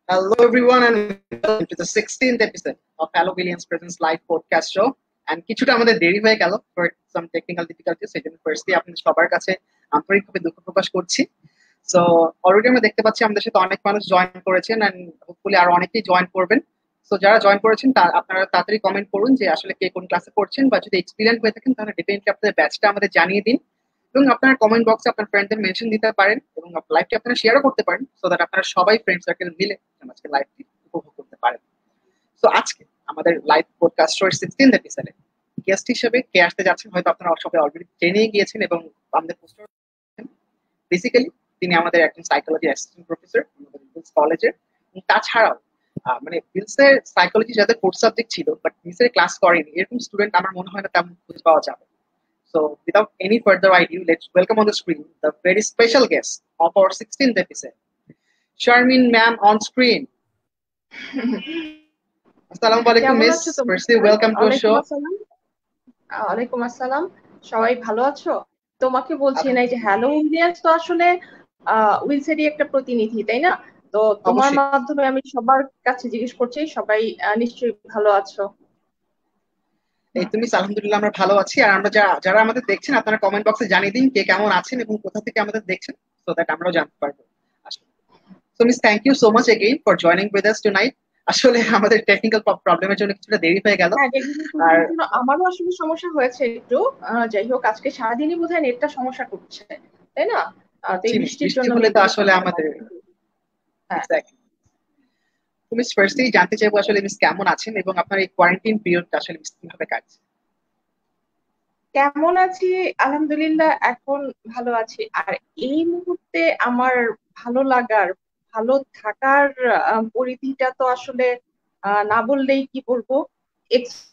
Hello, everyone, and welcome to the 16th episode of Hello Billions Presents Live Podcast Show. And কিছুটা আমাদের দেরি হয়ে গেল for some technical difficulties, সেই জন্য ফার্স্টলি আপনাদের সবার কাছে আন্তরিকভাবে দুঃখ প্রকাশ করছি। সো অলরেডি আমরা দেখতে পাচ্ছি আমাদের সাথে অনেক মানুষ জয়েন করেছেন এন্ড হোপফুলি আরো অনেকেই জয়েন করবেন। সো যারা জয়েন করেছেন আপনারা তাড়াতাড়ি কমেন্ট করুন যে আসলে কে কোন ক্লাসে পড়ছেন, বা যদি এক্সপিরিয়েন্স হয়ে থাকেন তাহলে ডেফিনেটলি আপনাদের ব্যাচটা আমাদের জানিয়ে দিন। এবং আপনার কমেন্ট বক্সে আপনার ফ্রেন্ডদের মেনশন দিতে পারেন এবং লাইভটি আপনারা শেয়ারও করতে পারেন, সো দ্যাট আপনারা সবাই ফ্রেন্ড সার্কেল মিলে আজকে লাইভটি উপভোগ করতে পারেন। তো আজকে আমাদের লাইভ পডকাস্ট শোর 16th এপিসোডে গেস্ট হিসেবে কে আসতে যাচ্ছেন হয়তো আপনারা সবাই অলরেডি জেনে গিয়েছেন এবং আমাদের পোস্টার। বেসিক্যালি তিনি আমাদের একজন সাইকোলজি অ্যাসিস্ট্যান্ট প্রফেসর আমাদের বিলস কলেজের। তাছাড়াও মানে বিলসের সাইকোলজি যাদের কোর্স সাবজেক্ট ছিল বাট বিলসের ক্লাস করেনি এরকম স্টুডেন্ট আমার মনে হয় না তেমন খুঁজে পাওয়া যাবে। So, without any further ado, let's welcome on the screen the very special guest of our 16th episode, Sharmin ma'am on screen. Assalamu alaikum, কেমন miss. আছো তোমরা? Firstly, welcome to our ওয়ালাইকুম show. আসসালাম। ওয়ালাইকুম আসসালাম। সবাই ভালো আছো? তোমাকে বলছি না যে হ্যালো ইন্ডিয়ান্স তো আসলে উইলসেরই একটা প্রতিনিধি, তাই না? তো তোমার অবশ্যই। মাধ্যমে আমি সবার কাছে জিজ্ঞেস করছি, সবাই নিশ্চয়ই ভালো আছো। এই তুমি আলহামদুলিল্লাহ আমরা ভালো আছি। আর আমরা যারা আমাদের দেখছেন আপনারা কমেন্ট বক্সে জানিয়ে দিন কে কেমন আছেন এবং কোথা থেকে আমাদের দেখছেন, সো দ্যাট আমরাও জানতে পারবো। So miss, thank you so much again for joining with us tonight. আসলে আমাদের টেকনিক্যাল প্রবলেমের জন্য কিছুটা দেরি হয়ে গেল। হ্যাঁ, আর আমারও আসলে সমস্যা হয়েছে একটু। যাই হোক, আজকে সারাদিনই বোধহয় নেটটা সমস্যা করছে, তাই না? তো এই জি মিস, বৃষ্টির বৃষ্টি জন্য হলে তো মেবি আসলে হচ্ছে। আমাদের হ্যাঁ, এক্স্যাক্টলি। তুমি ফার্স্টেই জানতে চাইবো আসলে মিস কেমন আছেন এবং আপনার এই কোয়ারেন্টাইন পিরিয়ডটা আসলে মিস কিভাবে কাটছে। কেমন আছি? আলহামদুলিল্লাহ, এখন ভালো আছি। আর এই মুহূর্তে আমার ভালো লাগার, ভালো থাকার পরিধিটা তো আসলে না বললেই কি বলবো। Ex-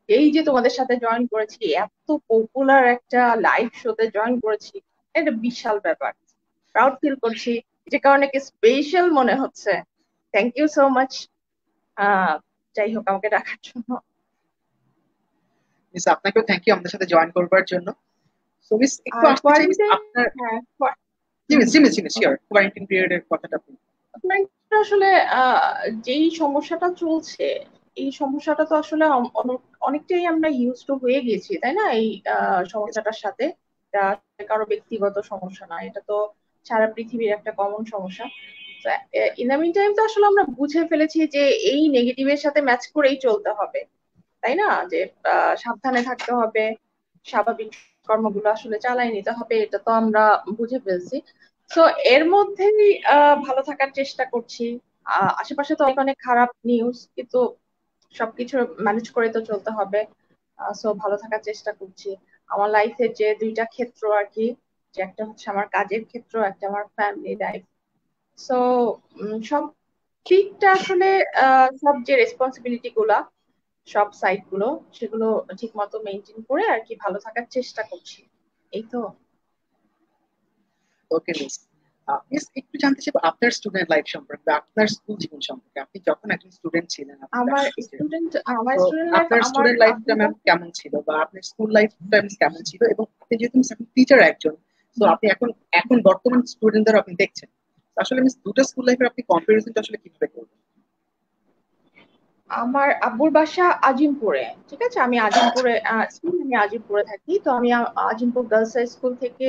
এই যে তোমাদের সাথে জয়েন করেছি, এত পপুলার একটা লাইভ শোতে জয়েন করেছি, এটা বিশাল ব্যাপার। প্রাউড ফিল করছি, যে কারণে কি স্পেশাল মনে হচ্ছে। Thank you so much. যাই হোক, আমাকে ডাকার জন্য। মিস আপনাকেও থ্যাংক ইউ আমাদের সাথে জয়েন করবার জন্য। সো মিস একটু আর আসতে চাই মিস কোয়ারেন্টাইন, আপনার। হ্যাঁ, জি মিস শিওর, কোয়ারেন্টাইন পিরিয়ডের কথাটা বলুন। আসলে যেই সমস্যাটা চলছে, এই সমস্যাটা তো আসলে অনেকটাই আমরা ইউজ টু হয়ে গেছি, তাই না? এই সমস্যাটার সাথে এটা কারো ব্যক্তিগত সমস্যা না, এটা তো সারা পৃথিবীর একটা কমন সমস্যা। ইন দ্য মিন টাইম তো আসলে আমরা বুঝে ফেলেছি যে এই নেগেটিভের সাথে ম্যাচ করেই চলতে হবে, তাই না? যে সাবধানে থাকতে হবে, স্বাভাবিক কর্মগুলো আসলে চালাই নিতে হবে, এটা তো আমরা বুঝে ফেলছি। তো এর মধ্যেই ভালো থাকার চেষ্টা করছি। আশেপাশে তো অনেক অনেক খারাপ নিউজ, কিন্তু সবকিছু ম্যানেজ করে তো চলতে হবে। সো ভালো থাকার চেষ্টা করছি। আমার লাইফের যে দুইটা ক্ষেত্র আর কি, যে একটা হচ্ছে আমার কাজের ক্ষেত্র, একটা আমার ফ্যামিলি লাইফ। সো সব দিকটা আসলে সব যে রেসপন্সিবিলিটি গুলা, সব সাইট গুলো, সেগুলো ঠিক মতো মেনটেন করে আর কি ভালো থাকার চেষ্টা করছি। এই তো। ওকে মিস। মিস একটু জানতে চাইবো আপনার স্টুডেন্ট লাইফ সম্পর্কে, আপনার স্কুল জীবন সম্পর্কে। আপনি যখন একজন স্টুডেন্ট ছিলেন, আপনি আমার ব্যস্ত ছিলেন, আমার তো স্টুডেন্ট লাইফ, আপনার আমার স্টুডেন্ট লাইফটা ম্যাম কেমন ছিল, বা আপনার স্কুল লাইফটা কেমন ছিল, এবং আপনি যেহেতু এখন টিচার একজন, তো আপনি এখন এখন বর্তমান স্টুডেন্টদের আপনি দেখছেন, তো আসলে মিস দুটো স্কুল লাইফের আপনি কম্পারিজনটা আসলে কিভাবে করবেন? আমার আব্বুর বাসা আজিমপুরে, ঠিক আছে? আমি আজিমপুরে আমি আজিমপুরে থাকি। তো আমি আজিমপুর গার্লস হাই স্কুল থেকে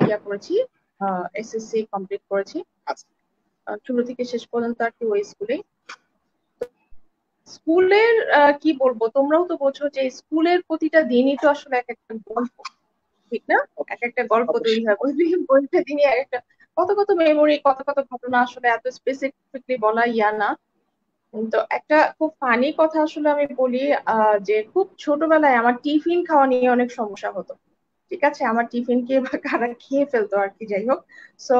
ইয়া করেছি, এসএসসি কমপ্লিট করেছি। আচ্ছা। শুরু থেকে শেষ পর্যন্ত আর কি ওই স্কুলে। স্কুলের কি বলবো, তোমরাও তো বোঝো যে স্কুলের প্রতিটা দিনই তো আসলে এক একটা গল্প, ঠিক না? এক একটা গল্প তৈরি অবশ্যই। হয় প্রতিটা দিনই এক একটা কত কত মেমোরি, কত কত ঘটনা, আসলে এত স্পেসিফিকলি বলা ইয়া না। তো একটা খুব ফানি কথা আসলে আমি বলি, যে খুব ছোটবেলায় আমার টিফিন খাওয়া নিয়ে অনেক সমস্যা হতো, ঠিক আছে? আমার টিফিন কে বা কারা খেয়ে ফেলতো আর কি, যাই হোক। সো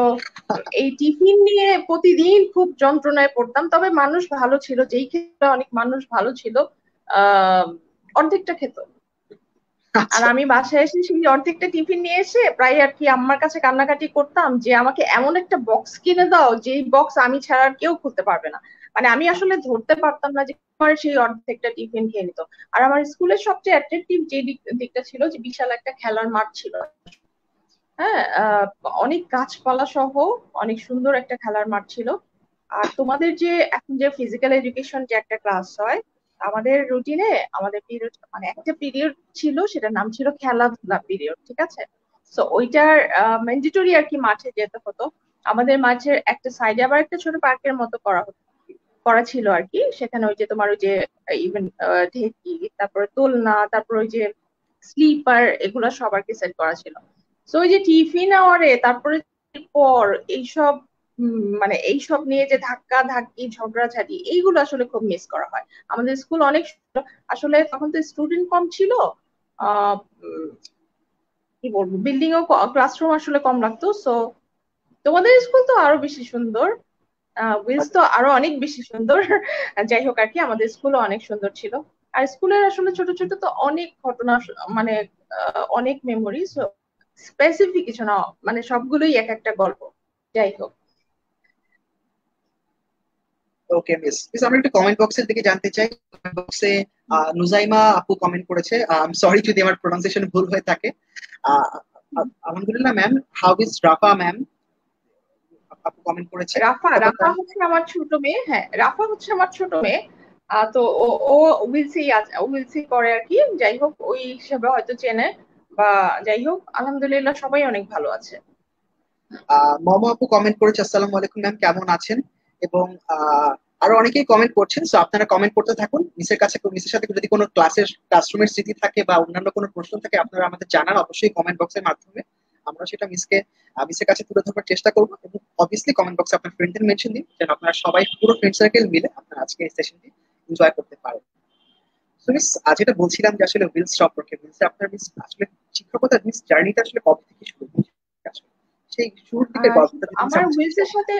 এই টিফিন নিয়ে প্রতিদিন খুব যন্ত্রণায় পড়তাম। তবে মানুষ ভালো ছিল, যেই ক্ষেত্রে অনেক মানুষ ভালো ছিল, আহ অর্ধেকটা খেত। আর আচ্ছা। আমি বাসায় এসে সেই অর্ধেকটা টিফিন নিয়ে এসে প্রায় আর কি আম্মার কাছে কান্নাকাটি করতাম যে আমাকে এমন একটা বক্স কিনে দাও যেই বক্স আমি ছাড়া আর কেউ খুলতে পারবে না। মানে আমি আসলে ধরতে পারতাম না যে আমার সেই অর্ধেকটা টিফিন খেয়ে নিত। আর আমার স্কুলের সবচেয়ে অ্যাট্রাকটিভ যে দিকটা ছিল, যে বিশাল একটা খেলার মাঠ ছিল। হ্যাঁ, অনেক গাছপালা সহ অনেক সুন্দর একটা খেলার মাঠ ছিল। আর তোমাদের যে এখন যে ফিজিক্যাল এডুকেশন যে একটা ক্লাস হয়, আমাদের রুটিনে আমাদের পিরিয়ড মানে একটা পিরিয়ড ছিল, সেটার নাম ছিল খেলাধুলা পিরিয়ড, ঠিক আছে? তো ওইটার ম্যান্ডেটরি আর কি মাঠে যেতে হতো। আমাদের মাঠের একটা সাইডে আবার একটা ছোট পার্কের মতো করা ছিল আর কি। সেখানে ওই যে তোমার ওই যে ইভেন ঢেকি, তারপরে দোলনা, তারপর ওই যে স্লিপার, এগুলো সব আর কি সেট করা ছিল। তো ওই যে টিফিন আওয়ারে তারপরে পর এইসব মানে এইসব নিয়ে যে ধাক্কা ধাক্কি ঝগড়াঝাটি, এইগুলো আসলে খুব মিস করা হয়। আমাদের স্কুল অনেক আসলে তখন তো স্টুডেন্ট কম ছিল, আহ কি বলবো, বিল্ডিং ও ক্লাসরুম আসলে কম লাগতো। সো তোমাদের স্কুল তো আরো বেশি সুন্দর, উইলস তো আরো অনেক বেশি সুন্দর। যাই হোক আর কি, আমাদের স্কুলও অনেক সুন্দর ছিল। আর স্কুলের আসলে ছোট ছোট তো অনেক ঘটনা, মানে অনেক মেমোরি। স্পেসিফিক কিছু না, মানে সবগুলোই এক একটা গল্প। যাই হোক। ওকে মিস, আমরা একটু কমেন্ট বক্সের দিকে জানতে চাই। কমেন্ট বক্সে নুজাইমা আপু কমেন্ট করেছে, সরি যদি আমার প্রোনাউন্সিয়েশন ভুল হয়ে থাকে। আহ, আলহামদুলিল্লাহ ma'am, how is Rafa ma'am, আপু কমেন্ট করেছে। রাফা তারপর রাফা হচ্ছে আমার ছোট মেয়ে, হ্যাঁ রাফা হচ্ছে আমার ছোট মেয়ে। তো ও ও উইলসি করে আর কি। যাই হোক, ওই হিসেবে হয়তো চেনে বা যাই হোক, আলহামদুলিল্লাহ সবাই অনেক ভালো আছে। মম আপু কমেন্ট করেছে, আসসালামু আলাইকুম ম্যাম, কেমন আছেন? এবং আরো অনেকেই কমেন্ট করছেন, তো আপনারা কমেন্ট করতে থাকুন। মিসের সাথে যদি কোনো ক্লাসরুমের স্মৃতি থাকে বা অন্যান্য কোনো প্রশ্ন থাকে, আপনারা আমাদের জানান অবশ্যই কমেন্ট বক্সের মাধ্যমে। আমরা সেটা মিসের কাছে তুলে ধরার চেষ্টা করবো। এবং অবভিয়াসলি কমেন্ট বক্সে আপনার ফ্রেন্ডদের মেনশন দিন, যেন আপনারা সবাই পুরো ফ্রেন্ড সার্কেল মিলে আপনারা আজকে এই সেশনটি এনজয় করতে পারেন। তো মিস, যেটা বলছিলাম যে আসলে উইলস সম্পর্কে, মিস আপনার মিস আসলে শিক্ষকতার মিস জার্নিটা আসলে কবে থেকে শুরু হয়েছে? আসলে সেই শুরুর দিকের গল্পটা যদি মিস আমার আমাদের সাথে উইলস এর share সাথে,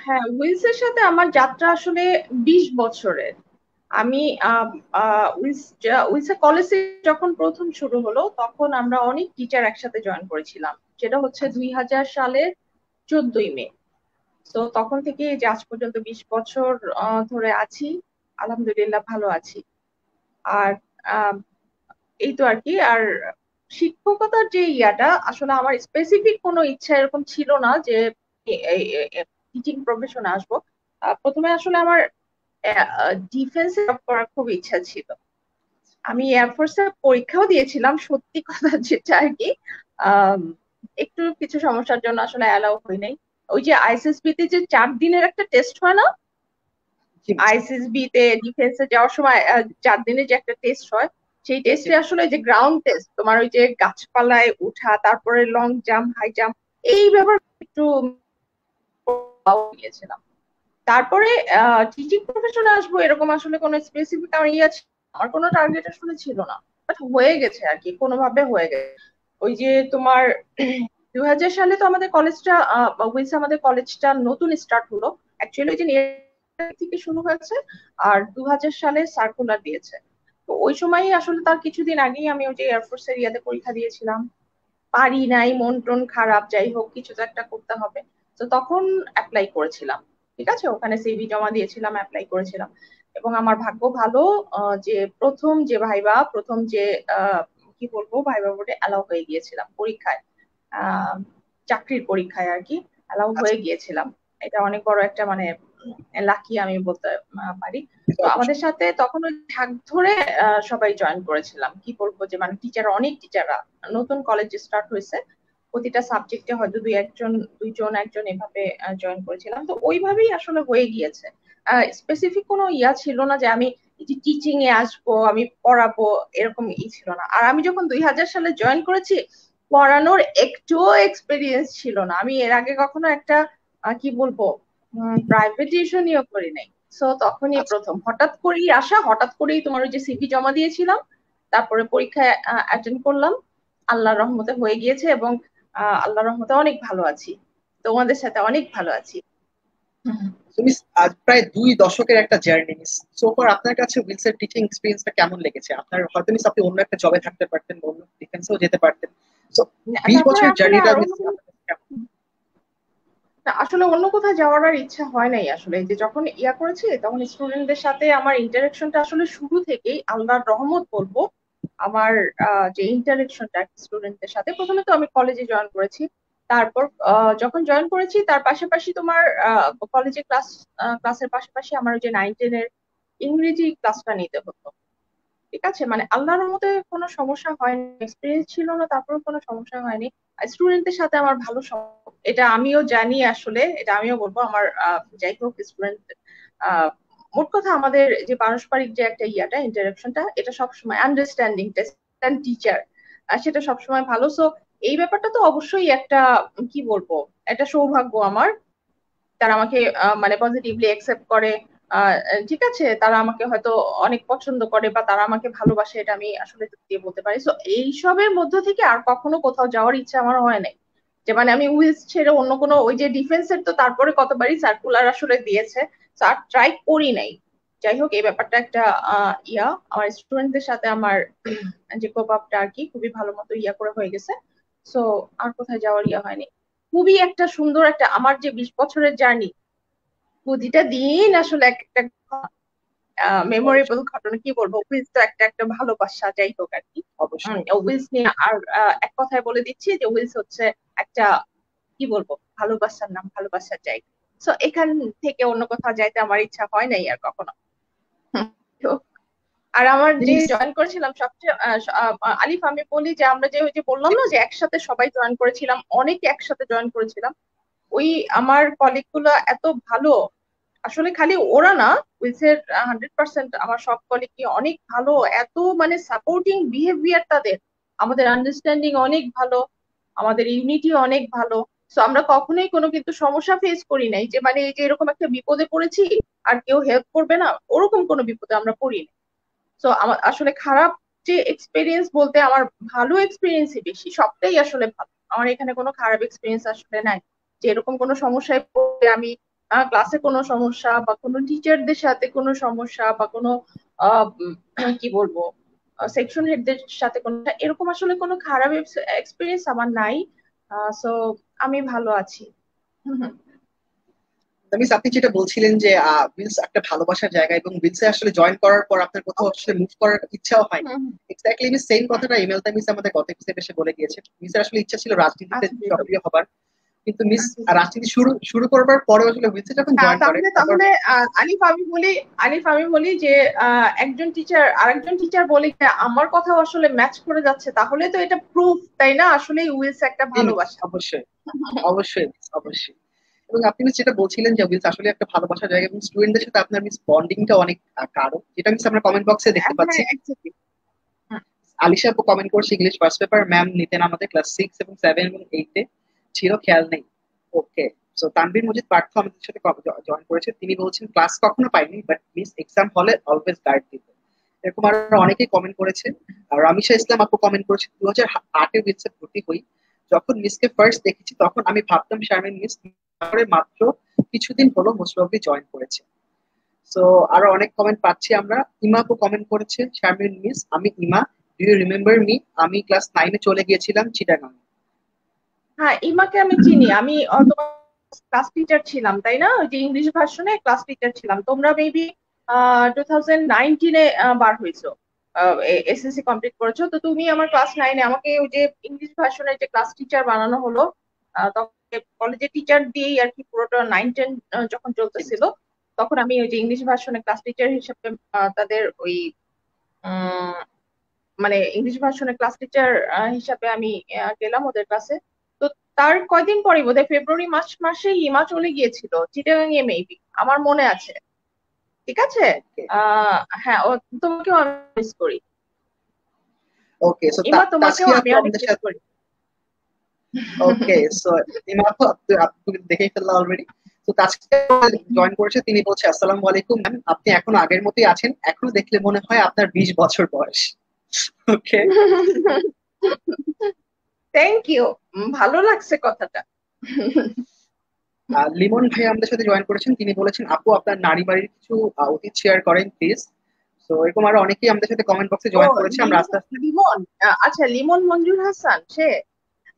হ্যাঁ উইলস এর সাথে আমার যাত্রা আসলে 20 বছরের। আমি উইলস কলেজে যখন প্রথম শুরু হলো, তখন আমরা অনেক টিচার একসাথে জয়েন করেছিলাম। সেটা হচ্ছে করতেন। 2000 সালের 14ই মে। তো তখন থেকে এই যে আজ পর্যন্ত 20 বছর ধরে আছি, আলহামদুলিল্লাহ ভালো আছি। আর আহ, এই তো আর কি। আর শিক্ষকতার যে ইয়াটা, আসলে আমার স্পেসিফিক কোনো ইচ্ছা এরকম ছিল না যে টিচিং প্রফেশনে আসবো। প্রথমে আসলে আমার ডিফেন্সে জব করার খুব ইচ্ছা ছিল। আমি এয়ারফোর্সে পরীক্ষাও দিয়েছিলাম, সত্যি কথা যেটা আর কি। আম, একটু কিছু সমস্যার জন্য আসলে অ্যালাউ হই নাই। ওই যে আইএসএসবি তে যে 4 দিনের একটা টেস্ট হয় না, জি মিস। আইএসএসবি তে ডিফেন্সে যাওয়ার সময় 4 দিনের যে একটা টেস্ট হয়, সেই জি টেস্টে আসলে যে গ্রাউন্ড টেস্ট, তোমার ওই যে গাছপালায় উঠা, তারপরে লং জাম্প, হাই জাম্প, এই ব্যাপার একটু গিয়েছিলাম। তারপরে টিচিং প্রফেশনে আসবো এরকম আসলে কোনো স্পেসিফিক আমার ইয়ে ছিল না, আমার কোনো টার্গেট আসলে ছিল না। বাট হয়ে গেছে আর কি, কোনোভাবে হয়ে গেছে। ওই যে তোমার 2000 সালে তো আমাদের কলেজটা উইলস আমাদের কলেজটা নতুন স্টার্ট হলো। অ্যাকচুয়ালি ওই যে থেকে শুরু হয়েছে, আর 2000 সালে সার্কুলার দিয়েছে। তো ওই সময়ই আসলে তার কিছুদিন আগেই আমি ওই যে এয়ারফোর্সের ইয়াতে পরীক্ষা দিয়েছিলাম। পারি নাই, মন টন খারাপ, যাই হোক কিছু তো একটা করতে হবে। তো তখন অ্যাপ্লাই করেছিলাম, ঠিক আছে, ওখানে সিভি জমা দিয়েছিলাম, অ্যাপ্লাই করেছিলাম। এবং আমার ভাগ্য ভালো, যে প্রথম যে আহ, কি বলবো, ভাইবা বোর্ডে অ্যালাউ হয়ে গিয়েছিলাম পরীক্ষায়, আহ চাকরির পরীক্ষায় আর কি অ্যালাউ আচ্ছা। হয়ে গিয়েছিলাম। এটা অনেক বড় একটা মানে লাকি আমি বলতে পারি। সে তো তো আমাদের অবশ্যই। সাথে তখন ওই ঢাক ধরে সবাই জয়েন করেছিলাম। কি বলবো যে মানে অনেক টিচাররা, নতুন কলেজ স্টার্ট হয়েছে, প্রতিটা সাবজেক্টে হয়তো দুইজন একজন এভাবে জয়েন করেছিলাম। তো ওইভাবেই আসলে হয়ে গিয়েছে। স্পেসিফিক কোনো ইয়া ছিল না যে আমি টিচিং এ আসবো, আমি পড়াবো, এরকম ছিল না। আর আমি যখন 2000 সালে জয়েন করেছি, পড়ানোর একটুও এক্সপিরিয়েন্স ছিল না। আমি এর আগে কখনো একটা কি বলবো প্রাইভেট টিউশনিও করি নাই। সো তখনই আচ্ছা। প্রথম হঠাৎ করেই আসা, হঠাৎ করেই তোমার ওই যে সিভি জমা দিয়েছিলাম, তারপরে পরীক্ষায় অ্যাটেন্ড করলাম, আল্লাহর রহমতে হয়ে গিয়েছে। এবং আল্লাহর রহমতে অনেক ভালো আছি, তোমাদের সাথে অনেক ভালো আছি। তো মিস, আজ প্রায় 2 দশকের একটা জার্নি মিস। সো ফার আপনার কাছে উইলসের টিচিং এক্সপিরিয়েন্সটা কেমন লেগেছে? আপনার হয়তো মিস আপনি অন্য একটা জবে থাকতে পারতেন বা অন্য ডিফেন্সেও যেতে পারতেন। সো বিশ তারপরে বছরের আসলে জার্নিটা আর মিস অন্য কোনো, আপনার কাছে কেমন? না, আসলে অন্য কোথাও যাওয়ার আর ইচ্ছা হয় নাই আসলে। এই যে যখন ইয়া করেছি, তখন স্টুডেন্টদের সাথে আমার ইন্টারাকশনটা আসলে শুরু থেকেই আল্লাহর রহমত বলবো। আমার যে ইন্টারাকশনটা স্টুডেন্টদের সাথে, প্রথমে তো আমি কলেজে জয়েন করেছি, তারপর যখন জয়েন করেছি তার পাশাপাশি তোমার কলেজে ক্লাসের পাশাপাশি আমার ওই যে 9-10 এর ইংরেজি ক্লাসটা নিতে হতো। ঠিক আছে, মানে আল্লাহর মতে কোনো সমস্যা হয়নি, এক্সপিরিয়েন্স ছিল না, তারপরেও কোনো সমস্যা হয়নি। স্টুডেন্টদের সাথে আমার ভালো এটা আমিও জানি, আসলে এটা আমিও বলবো আমার যাই হোক স্টুডেন্ট, মোট কথা আমাদের যে পারস্পরিক যে একটা ইন্টারাকশনটা, এটা সবসময় আন্ডারস্ট্যান্ডিং টিচার, সেটা সবসময় ভালো। সো এই ব্যাপারটা তো অবশ্যই একটা, কি বলবো, একটা সৌভাগ্য আমার। তারা আমাকে মানে পজিটিভলি অ্যাকসেপ্ট করে। আহ, ঠিক আছে, তারা আমাকে হয়তো অনেক পছন্দ করে বা তারা আমাকে ভালোবাসে, এটা আমি আসলে চোখ দিয়ে বলতে পারি। সো এইসবের মধ্য থেকে আর কখনো কোথাও যাওয়ার ইচ্ছা আমার হয় নাই, যে মানে আমি উইলস ছেড়ে অন্য কোনো, ওই যে ডিফেন্সের তো তারপরে কতবারই সার্কুলার আসলে দিয়েছে, আর ট্রাই করি নাই। যাই হোক, এই ব্যাপারটা একটা আমার স্টুডেন্টদের সাথে আমার যে কোপ আপটা আর কি খুবই ভালো মতো করে হয়ে গেছে। সো আর কোথায় যাওয়ার হয়নি। খুবই একটা সুন্দর একটা আমার যে 20 বছরের জার্নি, প্রতিটা দিন আসলে একটা মেমোরেবল ঘটনা, কি বলবো, উইলস তো একটা একটা ভালোবাসা, যাই হোক আর কি। অবশ্যই। উইলস নিয়ে আর এক কথায় বলে দিচ্ছি যে উইলস হচ্ছে একটা, কি বলবো, ভালোবাসার নাম, ভালোবাসার জায়গা। সো এখান থেকে অন্য কোথাও যাইতে আমার ইচ্ছা হয় নাই আর কখনো। তো আর আমার যে মিস জয়েন করেছিলাম সবচেয়ে আলিফ, আমি বলি যে আমরা যে ওই যে বললাম না যে একসাথে সবাই জয়েন করেছিলাম, অনেকে একসাথে জয়েন করেছিলাম, ওই আমার কলিগ গুলো এত ভালো। আসলে খালি ওরা না, উইসের 100% আমার সব কলিগই অনেক ভালো, এত মানে সাপোর্টিং বিহেভিয়ার তাদের, আমাদের আন্ডারস্ট্যান্ডিং অনেক ভালো, আমাদের ইউনিটি অনেক ভালো। তো আমরা কখনোই কোনো কিন্তু সমস্যা ফেস করি নাই, যে মানে এই যে এরকম একটা বিপদে পড়েছি আর কেউ হেল্প করবে না, ওরকম কোনো বিপদে আমরা পড়ি না। তো আমার আসলে খারাপ যে এক্সপিরিয়েন্স বলতে, আমার ভালো এক্সপিরিয়েন্সই বেশি, সবটাই আসলে ভালো। আমার এখানে কোনো খারাপ এক্সপিরিয়েন্স আসলে নাই, যে এরকম কোনো সমস্যায় পড়ে আমি ক্লাসে কোনো সমস্যা বা কোনো টিচারদের সাথে কোনো সমস্যা বা কোনো কি বলবো, সেকশন হেডদের সাথে কোনো, এরকম আসলে কোনো খারাপ এক্সপিরিয়েন্স আমার নাই। সো আমি ভালো আছি। হুম, হুম। মিস আপনি যেটা বলছিলেন যে উইলস একটা ভালোবাসার জায়গা, এবং উইলসে আসলে জয়েন করার পর আপনার কোথাও আসলে অবশ্যই। মুভ করার ইচ্ছাও হয়নি। হুম, হুম। এক্স্যাক্টলি মিস সেম কথাটা ইমেলটা মিস আমাদের গত এপিসোডে এসে বলে গিয়েছে। মিসের আসলে ইচ্ছা ছিল রাজনীতিতে আচ্ছা, জি, সক্রিয় হবার, কিন্তু মিস আচ্ছা, জি। রাজনীতি শুরু শুরু করবার পরে আসলে উইলসে যখন হ্যাঁ, জয়েন করে তাহলে তারপর তাহলে আলিফ আমি বলি, যে একজন টিচার আরেকজন টিচার বলে যে আমার কথাও আসলে ম্যাচ করে যাচ্ছে, তাহলে তো এটা প্রুফ, তাই না, আসলে উইলস একটা জি মিস, ভালোবাসা। অবশ্যই অবশ্যই মিস, অবশ্যই। এবং আপনি মিস যেটা বলছিলেন যে উইলস আসলে একটা ভালোবাসার জায়গা, এবং স্টুডেন্টদের সাথে আপনার মিস বন্ডিংটা অনেক গাঢ়, যেটা মিস আমরা কমেন্ট বক্সে দেখতে হ্যাঁ, পাচ্ছি। exactly। হুম, আলিশা আপু কমেন্ট করছে ইংলিশ ফার্স্ট পেপার ম্যাম নিতেন আমাদের ক্লাস 6 এবং 7 এবং 8-এ, ছিল খেয়াল নেই। ওকে। সো তানভীর মজিদ পার্থ আমাদের সাথে জয়েন করেছে, তিনি বলছেন ক্লাস কখনো পাইনি বাট মিস এক্সাম হলে অলওয়েজ গাইড দিত। এরকম আরো অনেকেই কমেন্ট করেছে। আর রামিশা ইসলাম আপু কমেন্ট করেছে 2008-এ মিসে ভর্তি হই, যখন মিসকে ফার্স্ট দেখেছি তখন আমি ভাবতাম শারমিন মিস, তারপরে মাত্র কিছুদিন হলো মোস্ট প্রবাবলি জয়েন করেছে। সো আরো অনেক কমেন্ট পাচ্ছি আমরা। ইমা আপু কমেন্ট করেছে শারমিন মিস, আমি ইমা, ডু ইউ রিমেম্বার মি, আমি ক্লাস 9-এ চলে গিয়েছিলাম চিটাগাং। হ্যাঁ, ইমাকে আমি চিনি। আমি তোমার ক্লাস টিচার ছিলাম, তাই না, ওই যে ইংলিশ ভার্সনে ক্লাস টিচার ছিলাম। তোমরা মেবি 2019-এ বার হয়েছো, এসএসসি কমপ্লিট করেছো, তো তুমি আমার ক্লাস 9-এ আমাকে ওই যে ইংলিশ ভার্সনের যে ক্লাস টিচার বানানো হলো, তখন কলেজে টিচার দিয়েই আর কি পুরোটা 9-10 যখন চলতেছিল, তখন আমি ওই যে ইংলিশ ভার্সনের ক্লাস টিচার হিসেবে তাদের ওই উম, মানে ইংলিশ ভার্সনের ক্লাস টিচার হিসাবে আমি গেলাম ওদের ক্লাসে। তো তার কয়দিন পরে বোধহয় ফেব্রুয়ারি মার্চ মাসে হিমা চলে গিয়েছিল চিটাগাং এ মেবি, আমার মনে আছে। ঠিক আছে। ওকে। হ্যাঁ, ও তোমাকেও আমি মিস করি। ওকে, সো হিমা, তোমাকেও তাসফিয়া আমি আপু অনেক আমাদের মিস সাথে। করি। ওকে। সো ইমা আপু আপনি দেখেই ফেললা অলরেডি। তো তাসফিয়া জয়েন করেছে, তিনি বলছে আসসালামু আলাইকুম ম্যাম, আপনি এখনো আগের মতোই আছেন, এখনো দেখলে মনে হয় আপনার 20 বছর বয়স। ওকে। থ্যাংক ইউ, ভালো লাগছে কথাটা। লিমন ভাই আমাদের সাথে জয়েন করেছেন, তিনি বলেছেন আপু আপনার নারী বাড়ির কিছু অতীত শেয়ার করেন প্লিজ। তো এরকম আরো অনেকেই আমাদের সাথে কমেন্ট বক্সে ও, জয়েন করেছে, আমরা লিমন, আস্তে আস্তে। আচ্ছা, লিমন মঞ্জুর হাসান সে।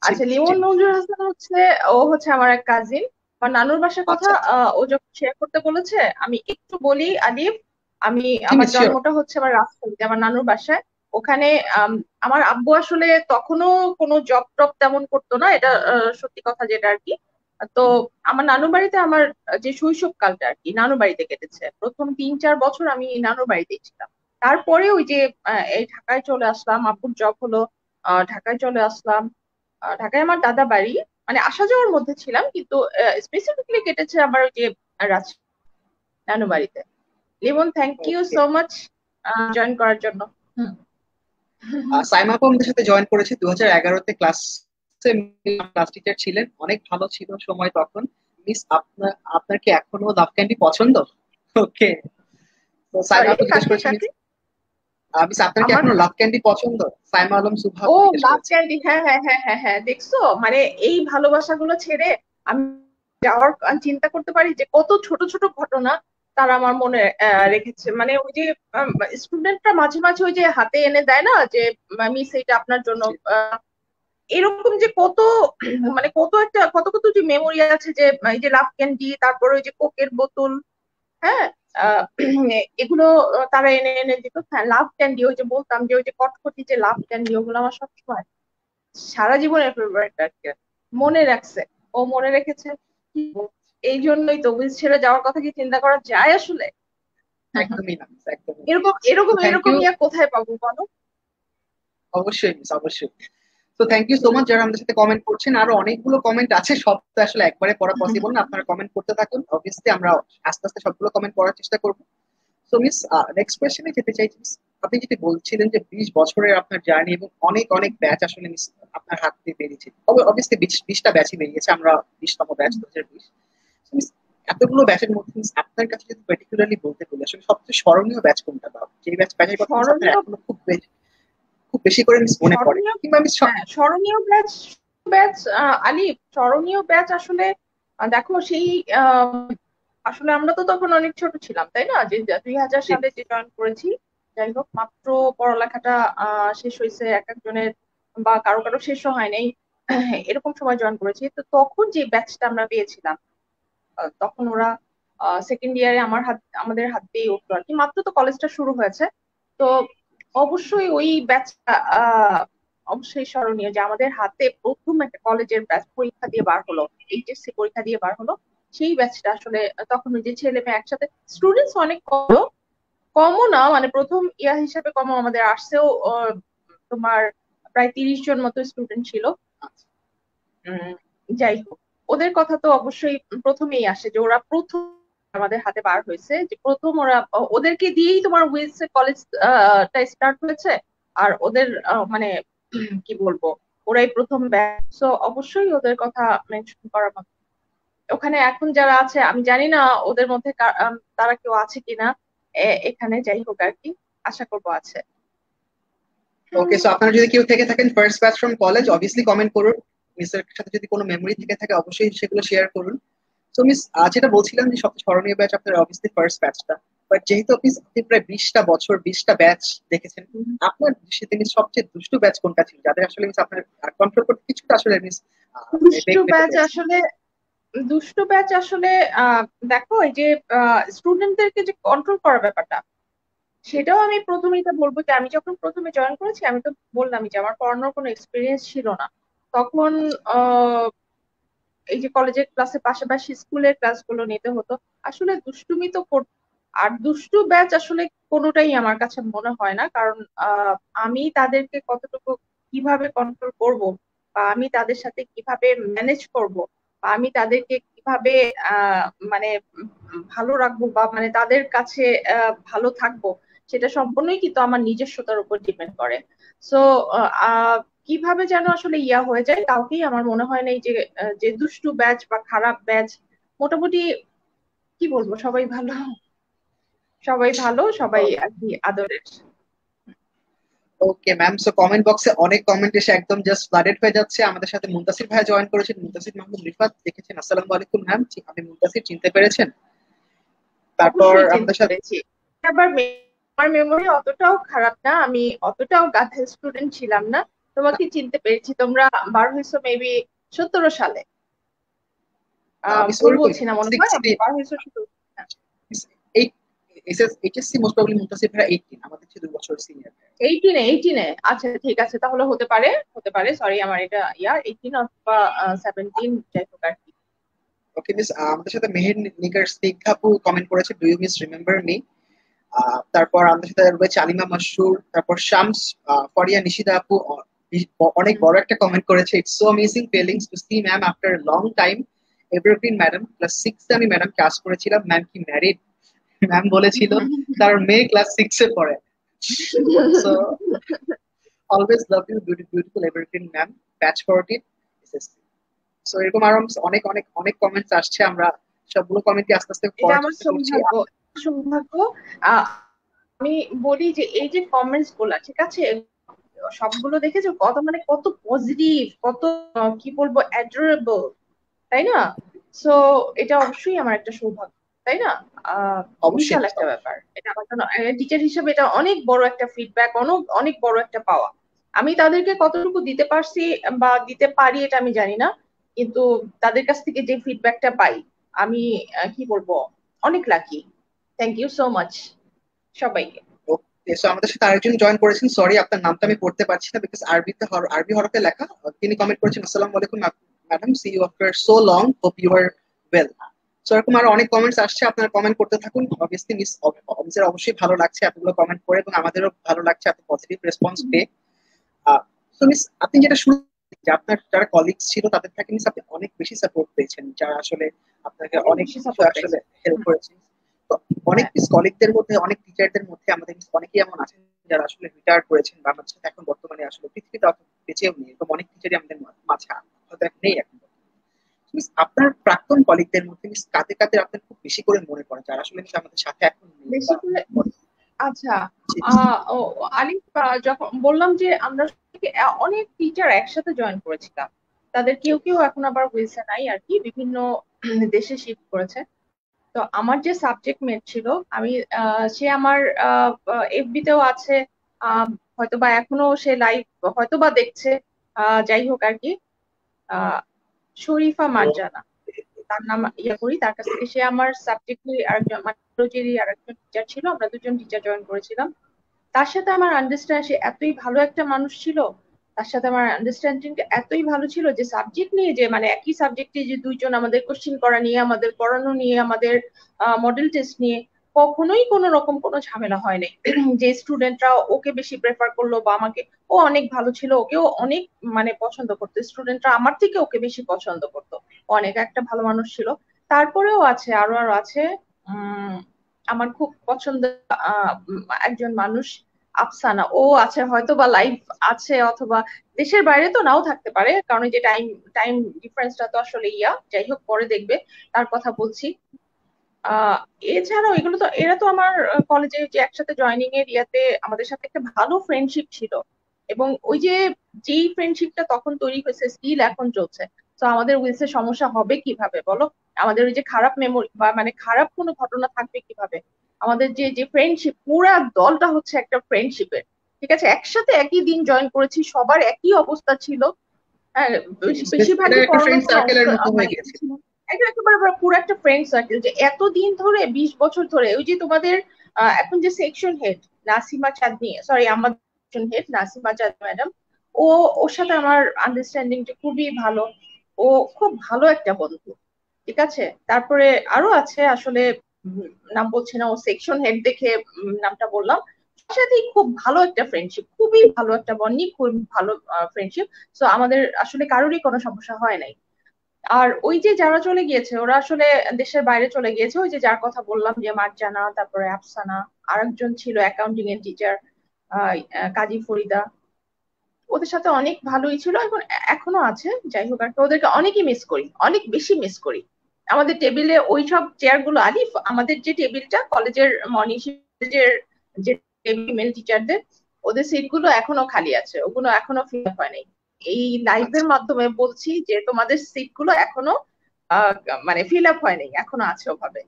জি আচ্ছা, জি। লিমন মঞ্জুর হাসান হচ্ছে, ও হচ্ছে আমার এক কাজিন। আমার নানুর বাসার কথা আচ্ছা আচ্ছা। ও যখন শেয়ার করতে বলেছে, আমি একটু বলি আলিফ, আমি জি আমার মিস শিওর। জন্মটা হচ্ছে আমার রাজশাহীতে, আমার নানুর বাসায়। ওখানে আমার আব্বু আসলে তখনও কোনো জব টব তেমন করতো না, এটা সত্যি কথা যেটা আর কি। তো আমার নানু বাড়িতে আমার যে শৈশবকালটা আর কি নানু বাড়িতে কেটেছে, প্রথম 3-4 বছর আমি নানু বাড়িতেই ছিলাম। তারপরে ওই যে এই ঢাকায় চলে আসলাম, আব্বুর জব হলো, ঢাকায় চলে আসলাম। ঢাকায় আমার দাদা বাড়ি, মানে আসা যাওয়ার মধ্যে ছিলাম, কিন্তু স্পেসিফিকলি কেটেছে আমার ওই যে রাজশাহী নানু বাড়িতে। Limon, thank you okay. So much join করার জন্য। হুম। সাইমা আপু আমাদের সাথে জয়েন করেছে 2011-তে ক্লাস ক্লাস টিচার ছিলেন, অনেক ভালো ছিল সময় তখন। মিস আপনার আপনার কি এখনো লাভ ক্যান্ডি পছন্দ? ওকে। তো সাইমা সরি, আপু জিজ্ঞেস কাকে করেছে মিস, কাকে? মিস আপনার কি আমার, এখনো লাভ ক্যান্ডি পছন্দ? সাইমা আলম সুভা ও, আপু জিজ্ঞেস লাভ করেছে। ক্যান্ডি, হ্যাঁ হ্যাঁ হ্যাঁ হ্যাঁ হ্যাঁ, দেখছো মানে এই ভালোবাসাগুলো ছেড়ে আমি যাওয়ার চিন্তা করতে পারি যে কত ছোট ছোট ঘটনা তারা আমার মনে রেখেছে। মানে ওই যে স্টুডেন্টরা মাঝে মাঝে ওই যে হাতে এনে দেয় না যে মিস এটা আপনার জন্য, জি। এরকম যে কত মানে কত একটা কত কত যে মেমোরি আছে, যে এই যে লাভ ক্যান্ডি, তারপরে ওই যে কোকের বোতল, হ্যাঁ, আহ, এগুলো তারা এনে এনে দিত। হ্যাঁ, লাভ ক্যান্ডি, ওই যে বলতাম যে ওই যে কটকটি যে লাভ ক্যান্ডি, ওগুলো আমার সবসময় সারা জীবনের ফেভারিট আর কি। মনে রাখছে, ও মনে রেখেছে, কি বলবো। এই জন্যই তো উইল ছেড়ে যাওয়ার কথা কি চিন্তা করা যায় আসলে? একদমই না miss, একদমই না। এরকম তো এরকম থ্যাংক এরকম ইউ। ইয়া কোথায় পাবো বলো? অবশ্যই মিস, অবশ্যই। তো থ্যাংক ইউ সো মাচ যারা আমাদের সাথে কমেন্ট করছেন। আরো অনেকগুলো কমেন্ট আছে, সব তো আসলে একবারে পড়া পসিবল না, আপনারা কমেন্ট করতে থাকুন, অবভিয়াসলি আমরা আস্তে আস্তে সবগুলো কমেন্ট পড়ার চেষ্টা করবো। তো মিস, নেক্সট কোয়েশ্চেনে যেতে চাইছি miss। আপনি যেটি বলছিলেন যে 20 বছরের আপনার জার্নি এবং অনেক অনেক ব্যাচ আসলে মিস আপনার হাত দিয়ে বেরিয়েছে, অবভিয়াসলি 20টা ব্যাচই বেরিয়েছে, আমরা 20তম ব্যাচ 2020। মিস, এতগুলো ব্যাচের মধ্যে মিস আপনার কাছে যদি পার্টিকুলারলি বলতে বলি আসলে সবচেয়ে স্মরণীয় ব্যাচ কোনটা, বা যে ব্যাচের কথা মিস আপনার স্মরণীয়, এখনো খুব বেশি করে মিস মনে পড়ে, স্মরণীয়, কিংবা মিস? হ্যাঁ স্মরণীয় ব্যাচ, ব্যাচ আলিফ, স্মরণীয় ব্যাচ আসলে দেখো সেই আহ, আসলে আমরা তো তখন অনেক ছোট ছিলাম, তাই না? যে 2000 সালে যে জয়েন করেছি, যাই হোক মাত্র পড়ালেখাটা শেষ হয়েছে এক একজনের, বা কারো কারো শেষও হয় নাই, এরকম সময় জয়েন করেছি। তো তখন যে ব্যাচটা আমরা পেয়েছিলাম, তখন ওরা সেকেন্ড ইয়ারে আমাদের হাত দিয়ে উঠলো আর কি, মাত্র তো কলেজটা শুরু হয়েছে। তো অবশ্যই ওই ব্যাচটা অবশ্যই স্মরণীয়, যে আমাদের হাতে প্রথম একটা কলেজের ব্যাচ পরীক্ষা দিয়ে বার হলো, এইচএসসি পরীক্ষা দিয়ে বার হলো। সেই ব্যাচটা আসলে তখন ওই যে ছেলে মেয়ে একসাথে, স্টুডেন্টস অনেক কম, কমও না মানে প্রথম ইয়ার হিসাবে কমও, আমাদের আর্টসেও তোমার প্রায় 30 জন মতো স্টুডেন্ট ছিল। উম, যাই হোক, ওদের কথা তো অবশ্যই প্রথমেই আসে, যে ওরা প্রথম আমাদের হাতে বার হয়েছে, যে প্রথম ওরা, ওদেরকে দিয়েই তোমার উইলস কলেজ টা স্টার্ট হয়েছে। আর ওদের মানে কি বলবো, ওরাই প্রথম ব্যাচ, তো অবশ্যই ওদের কথা মেনশন করার মতো। ওখানে এখন যারা আছে আমি জানি না ওদের মধ্যে তারা কেউ আছে কিনা এখানে, যাই হোক আর কি, আশা করবো আছে। ওকে, সো আপনারা যদি কেউ থেকে থাকেন first batch from college, obviously comment করুন। মিসের সাথে যদি কোনো মেমোরি থেকে থাকে অবশ্যই সেগুলো শেয়ার করুন। সো মিস, যেটা বলছিলাম যে সবচেয়ে স্মরণীয় ব্যাচ আপনার অবভিয়াসলি ফার্স্ট ব্যাচটা, বাট যেহেতু আপনি প্রায় 20টা বছর 20টা ব্যাচ দেখেছেন, আপনার দৃষ্টিতে মিস সবচেয়ে দুষ্টু ব্যাচ কোনটা ছিল, যাদের আসলে মিস আপনার কন্ট্রোল করতে কিছুটা আসলে মিস মানে দুষ্টু বেগ পেতে ব্যাচ পেরেছেন? আসলে, দুষ্টু ব্যাচ আসলে দেখো এই যে স্টুডেন্টদেরকে যে কন্ট্রোল করার ব্যাপারটা, সেটাও আমি প্রথমেই তো বলবো যে আমি যখন প্রথমে জয়েন করেছি, আমি তো বললামই যে আমার পড়ানোর কোনো এক্সপিরিয়েন্স ছিল না তখন। আহ এই যে কলেজের ক্লাসের পাশাপাশি স্কুলের ক্লাসগুলো নিতে হতো, আসলে দুষ্টুমি তো আর দুষ্টু ব্যাচ আসলে কোনোটাই আমার কাছে মনে হয় না, কারণ আহ আমি তাদেরকে কতটুকু কিভাবে কন্ট্রোল করব, বা আমি তাদের সাথে কিভাবে ম্যানেজ করব, বা আমি তাদেরকে কিভাবে মানে ভালো রাখবো, বা মানে তাদের কাছে ভালো থাকবো, সেটা সম্পূর্ণই কিন্তু আমার নিজস্বতার উপর ডিপেন্ড করে। সো কিভাবে যেন আসলে ইয়া হয়ে যায়, কাউকেই আমার মনে হয় না এই যে যে দুষ্টু ব্যাচ বা খারাপ ব্যাচ, মোটামুটি কি বলবো, সবাই ভালো, সবাই ভালো, সবাই আর কি আদরের। ওকে ম্যাম, সো কমেন্ট বক্সে অনেক কমেন্ট এসে একদম জাস্ট ফ্লাডেড হয়ে যাচ্ছে। আমাদের সাথে মুনতাসির ভাই জয়েন করেছেন, মুনতাসির মাহমুদ রিফাত লিখেছেন আসসালামু আলাইকুম ম্যাম, আমি মুনতাসির, চিনতে পেরেছেন? তারপর অবশ্যই চিনতে আমাদের সাথে পেরেছি। আবার আমার মেমোরি অতটাও খারাপ না, আমি অতটাও গাধা স্টুডেন্ট ছিলাম না। তোমাকে চিনতে পেরেছি, তোমরা বার হয়েছো মেবি 17 সালে, মিস ভুল ওরকম বলছি না মনে হয়, 16, বার হয়েছো শুধু। এইচএসসি মোস্ট প্রবাবলি মুনতাসির ভাই 18, আমাদের চেয়ে 2 বছর সিনিয়র। 18 আচ্ছা ঠিক আছে, তাহলে হতে পারে সরি আমার এটা 18 অথবা 17 যাই হোক আর কি। ওকে মিস, আমাদের সাথে মেহের নিগার স্নিগ্ধা আপু কমেন্ট করেছে, do you miss remember me. তারপর আমাদের সাথে রয়েছে আলিমা মাসুর, তারপর শামস, ফরিয়া নিশিদা আপু অনেক বড় একটা কমেন্ট করেছে, it's so amazing feelings to see ma'am after long time. Evergreen madam class 6 এ আমি ম্যাডাম ক্লাস করেছিলাম, ম্যাম কি ম্যারিড? ম্যাম বলেছিল তার মেয়ে ক্লাস 6 এ পড়ে। So always love you beautiful evergreen ma'am, batch 14 SSC. সো এরকম আরো অনেক অনেক অনেক কমেন্টস আসছে, আমরা সবগুলো কমেন্টই আস্তে আস্তে এটা পড়ার আমার চেষ্টা করছি। সৌভাগ্য। আমি বলি যে এই যে কমেন্টস গুলা ঠিক আছে, সবগুলো দেখেছো কত পজিটিভ, কত কি বলবো অ্যাডোরেবল, তাই না? সো এটা অবশ্যই আমার একটা সৌভাগ্য, তাই না? অবশ্যই বিশাল একটা ব্যাপার এটা আমার জন্য, টিচার হিসেবে এটা অনেক বড় একটা ফিডব্যাক, অনেক বড় একটা পাওয়া। আমি তাদেরকে কতটুকু দিতে পারছি বা দিতে পারি এটা আমি জানি না, কিন্তু তাদের কাছ থেকে যে ফিডব্যাকটা পাই আমি কি বলবো, অনেক lucky. Thank you so much সবাইকে। ওকে। সো আমাদের সাথে আরেকজন জয়েন করেছেন, সরি আপনার নামটা আমি পড়তে পারছি না বিকজ আরবি হরফে লেখা। তিনি কমেন্ট করেছেন, আসসালামু আলাইকুম madam, see you after so long, hope you are well. So এরকম আরো অনেক কমেন্টস আসছে, আপনারা কমেন্ট করতে থাকুন। অবভিয়াসলি মিস অফিসের অবশ্যই ভালো লাগছে এতগুলো কমেন্ট করে, এবং আমাদেরও ভালো লাগছে এত পজিটিভ রেসপন্স পেয়ে। সো মিস, আপনি যেটা শুরু যে আপনার যারা কলিগস ছিল তাদের থেকে মিস আপনি অনেক বেশি সাপোর্ট পেয়েছেন, যারা আসলে আপনাকে অনেক অনেক বেশি কিছু সাপোর্ট আসলে পেয়েছে। হেল্প করেছে। তো অনেক হ্যাঁ, মিস কলিগদের মধ্যে, অনেক টিচারদের মধ্যে আমাদের মিস অনেকেই এমন আছেন যারা আসলে রিটায়ার করেছেন বা আমাদের সাথে এখন বর্তমানে আসলে পৃথিবীতে অত বেঁচেও নেই, এরকম অনেক টিচারই আমাদের মাঝে হয়তো নেই এখন। মিস আপনার প্রাক্তন কলিগদের মধ্যে মিস কাদের কাদের আপনার খুব বেশি করে মনে পড়ে, যারা আসলে মিস আমাদের সাথে এখন নেই বেশি বা করে। আচ্ছা, জি, আলিফ, যখন বললাম যে আমরা অনেক টিচার একসাথে জয়েন করেছিলাম, তাদের জি, কেউ কেউ এখন আবার হয়েছে নাই আর কি, বিভিন্ন দেশে শিফট করেছে। তো আমার যে সাবজেক্ট মেট ছিল, আমি সে আমার এফবি তেও আছে, আহ, হয়তোবা এখনো সে লাইভ হয়তোবা দেখছে, যাই হোক আর কি, আহ শরীফা মার্জানা তার নাম করি, তার কাছ থেকে, সে আমার সাবজেক্টে আরেকজন মাইক্রোলজিরই আরেকজন টিচার ছিল, আমরা দুজন টিচার জয়েন করেছিলাম। তার সাথে আমার আন্ডারস্ট্যান্ড, সে এতই ভালো একটা মানুষ ছিল, তার সাথে আমার আন্ডারস্ট্যান্ডিংটা এতই ভালো ছিল যে সাবজেক্ট নিয়ে, যে মানে একই সাবজেক্টে যে দুইজন আমাদের কোশ্চিন করা নিয়ে, আমাদের পড়ানো নিয়ে, আমাদের মডেল টেস্ট নিয়ে কখনোই কোনো রকম কোনো ঝামেলা হয় নাই। যে স্টুডেন্টরা ওকে বেশি প্রেফার করলো বা আমাকে, ও অনেক ভালো ছিল, ওকেও অনেক মানে পছন্দ করতো, স্টুডেন্টরা আমার থেকে ওকে বেশি পছন্দ করতো, অনেক একটা ভালো মানুষ ছিল। তারপরেও আছে, আরো আরো আছে। উম আমার খুব পছন্দের একজন মানুষ, আফসানা, ও আছে হয়তো বা লাইভ আছে, অথবা দেশের বাইরে তো নাও থাকতে পারে, কারণ এই যে টাইম টাইম ডিফারেন্সটা তো আসলে যাই হোক পরে দেখবে তার কথা বলছি। আহ এছাড়াও এগুলো তো, এরা তো আমার কলেজে যে একসাথে জয়েনিং এর ইয়াতে আমাদের সাথে একটা ভালো ফ্রেন্ডশিপ ছিল, এবং ওই যে যেই ফ্রেন্ডশিপটা তখন তৈরি হয়েছে স্টিল এখন চলছে। তো আমাদের উইলসে সমস্যা হবে কিভাবে বলো? আমাদের ওই যে খারাপ মেমোরি বা মানে খারাপ কোনো ঘটনা থাকবে কিভাবে? আমাদের যে যে ফ্রেন্ডশিপ, পুরা দলটা হচ্ছে একটা ফ্রেন্ডশিপের, ঠিক আছে, একসাথে একই দিন জয়েন করেছি, সবার একই অবস্থা ছিল। হ্যাঁ, এটা বেশিরভাগই একটা ফ্রেন্ড পড়ালেখার সার্কেলের মতো হয়ে মানে গেছে। একেবারে পুরো একটা ফ্রেন্ড সার্কেল, যে এতদিন ধরে 20 বছর ধরে, ওই যে তোমাদের এখন যে সেকশন হেড নাসিমা চাঁদনি, সরি আমাদের সেকশন হেড নাসিমা চাঁদনি ম্যাডাম, ও ওর সাথে আমার আন্ডারস্ট্যান্ডিংটা খুবই ভালো, ও খুব ভালো একটা বন্ধু, ঠিক আছে। তারপরে আরো আছে আসলে, উম, নাম বলছি না, ও সেকশন হেড দেখে নামটা বললাম। ওর সাথেই খুব ভালো একটা ফ্রেন্ডশিপ, খুবই ভালো একটা বন্ডিং, খুব ভালো ফ্রেন্ডশিপ। তো আমাদের আসলে কারোরই কোনো সমস্যা হয় নাই। আর ওই যে যারা চলে গিয়েছে, ওরা আসলে দেশের বাইরে চলে গিয়েছে, ওই যে যার কথা বললাম যে মার্জানা, তারপরে আফসানা, আরেকজন ছিল অ্যাকাউন্টিং এর টিচার কাজী ফরিদা, ওদের সাথে অনেক ভালোই ছিল, এখন এখনো আছে। যাই হোক আর কি, ওদেরকে অনেকই মিস করি, অনেক বেশি মিস করি। আমাদের টেবিলে ওই সব চেয়ার গুলো, আলিফ আমাদের যে টেবিলটা কলেজের মর্নিং শিফটের যে মেল টিচারদের, ওদের সিট গুলো এখনো খালি আছে, ওগুলো এখনো ফিল আপ হয় নাই। এই লাইভের আচ্ছা, মাধ্যমে বলছি যে তোমাদের সিট গুলো এখনো আহ মানে ফিল আপ হয় নাই, এখনো আছে ওভাবে।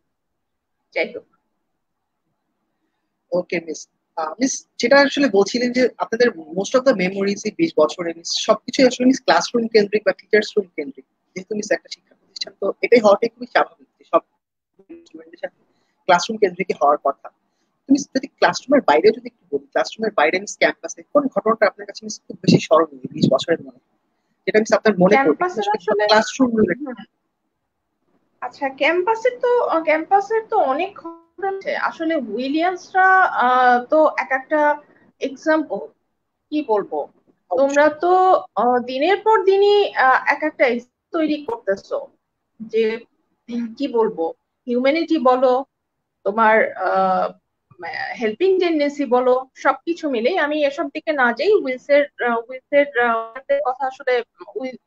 যাই হোক। ওকে মিস। মিস, যেটা আসলে বলছিলেন যে আপনাদের মোস্ট অফ দ্য মেমোরিজ এই 20 বছরে মিস সবকিছু আসলে মিস ক্লাসরুম কেন্দ্রিক বা টিচার্স রুম কেন্দ্রিক, যেহেতু মিস একটা শিক্ষা প্রতিষ্ঠান, তো এটাই হওয়াটাই খুবই স্বাভাবিক যে সব স্টুডেন্টদের সাথে ক্লাসরুম কেন্দ্রিক হওয়ার কথা। মিস যদি ক্লাসরুমের বাইরে যদি একটু বলি, ক্লাসরুমের বাইরে মিস ক্যাম্পাসে কোন ঘটনাটা আপনার কাছে মিস খুব বেশি স্মরণীয় 20 বছরের মনে, যেটা মিস আপনার মনে পড়বে বিশেষ ক্যাম্পাসের করে আসলে ক্লাসরুম রিলেটেড? হুম, আচ্ছা ক্যাম্পাসের তো অনেক ঘটনা আছে আসলে। উইলিয়ামসরা তো এক একটা এক্সাম্পল, কি বলবো, তোমরা অবশ্যই। তো দিনের পর দিনই এক একটা তৈরি করতেছো, যে কি বলবো, হিউম্যানিটি বলো, তোমার হেল্পিং টেন্ডেন্সি বলো, সবকিছু মিলেই আমি এসব দিকে না যাই। উইলসের কথা আসলে,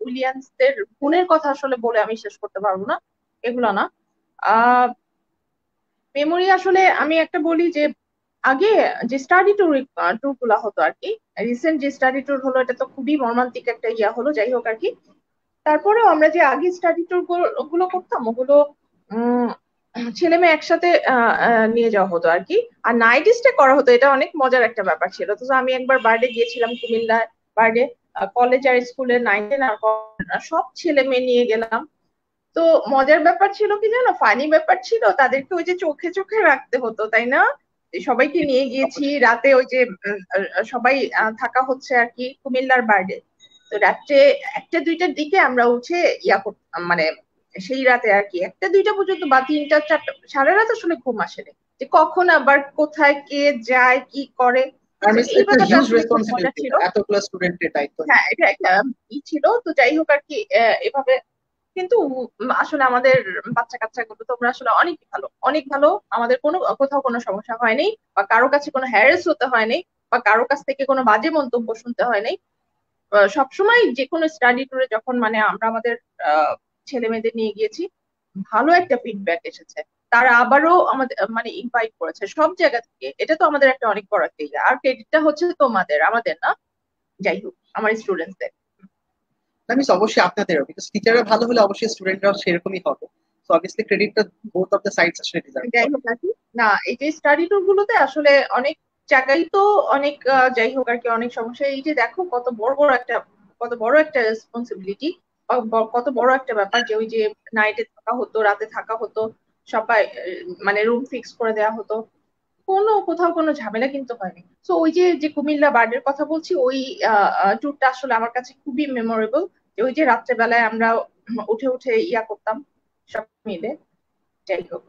উইলিয়ামসদের গুণের কথা আসলে বলে আমি শেষ করতে পারবো না, এগুলো না। আহ মেমোরি আসলে আমি একটা বলি যে আগে যে স্টাডি ট্যুর গুলা হতো আর কি, রিসেন্ট যে স্টাডি ট্যুর হলো এটা তো খুবই মর্মান্তিক একটা ইয়া হলো, যাই হোক আর কি। তারপরেও আমরা যে আগে স্টাডি ট্যুর গুলো করতাম ওগুলো উম ছেলে মেয়ে একসাথে নিয়ে যাওয়া হতো আর কি। আর নাইট স্টে করা হতো, এটা অনেক মজার একটা ব্যাপার ছিল। তো আমি একবার বার্থডে গিয়েছিলাম কুমিল্লায়, বার্থডে কলেজ আর স্কুলের 9, 10 আর সব ছেলে মেয়ে নিয়ে গেলাম। তো মজার ব্যাপার ছিল কি জানো, ফানি ব্যাপার ছিল, তাদেরকে ওই যে চোখে চোখে রাখতে হতো তাই না। যে সবাইকে নিয়ে গিয়েছি রাতে, ওই যে সবাই থাকা হচ্ছে আর কি কুমিল্লার বার্থডে। তো রাত্রে 1টা 2টার দিকে আমরা উঠে ইয়া করতাম, মানে সেই রাতে আর কি 1টা 2টা পর্যন্ত বা 3টা 4টা, সারা রাত আসলে ঘুম আসেনি, যে কখন আবার কোথায় কে যায় কি করে। আর তো মিস এই একটা ব্যাপারটা হিউজ আসলে খুব মজা রেসপন্সিবিলিটি ছিল। এতগুলো স্টুডেন্টের দায়িত্ব হ্যাঁ, নেওয়া। এটা একটা ছিল। তো যাই হোক আর কি, এভাবে কিন্তু আসলে আমাদের বাচ্চা কাচ্চা গুলো তোমরা আসলে অনেক ভালো, অনেক ভালো। আমাদের কোনো কোথাও কোনো সমস্যা হয়নি, বা কারো কাছে কোনো হ্যারেস হতে হয়নি, বা কারো কাছ থেকে কোনো বাজে মন্তব্য শুনতে হয়নি। সবসময় যে কোনো স্টাডি ট্যুরে যখন মানে আমরা আমাদের ছেলে মেয়েদের নিয়ে গিয়েছি, ভালো একটা ফিডব্যাক এসেছে। তারা আবারও আমাদের মানে ইনভাইট করেছে সব জায়গা থেকে। এটা তো আমাদের একটা অনেক বড় একটা ইয়ে। আর ক্রেডিটটা হচ্ছে তোমাদের, আমাদের না। যাই হোক, আমার স্টুডেন্টসদের। না মিস অবশ্যই আপনাদেরও, বিকজ টিচাররা ভালো হলে অবশ্যই স্টুডেন্টরাও সেরকমই হবে। সো অবভিয়াসলি ক্রেডিটটা বোথ অফ দ্য সাইডস আসলে ডিজার্ভ যাই করে। হোক আর কি, না এই যে স্টাডি ট্যুর গুলোতে আসলে অনেক জায়গায় তো অনেক যাই হোক আর কি অনেক সমস্যা। এই যে দেখো কত বড় একটা রেসপন্সিবিলিটি, কত বড় একটা ব্যাপার, যে ওই যে নাইটে থাকা হতো, রাতে থাকা হতো, সবাই মানে রুম ফিক্স করে দেওয়া হতো, কোথাও কোনো ঝামেলা কিন্তু হয়নি। তো ওই যে যে কুমিল্লা বার্ডের কথা বলছি, ওই ট্যুরটা আসলে আমার কাছে খুবই মেমোরেবল। যে ওই যে রাত্রেবেলায় আমরা উঠে উঠে ইয়া করতাম সব মিলে। যাই হোক।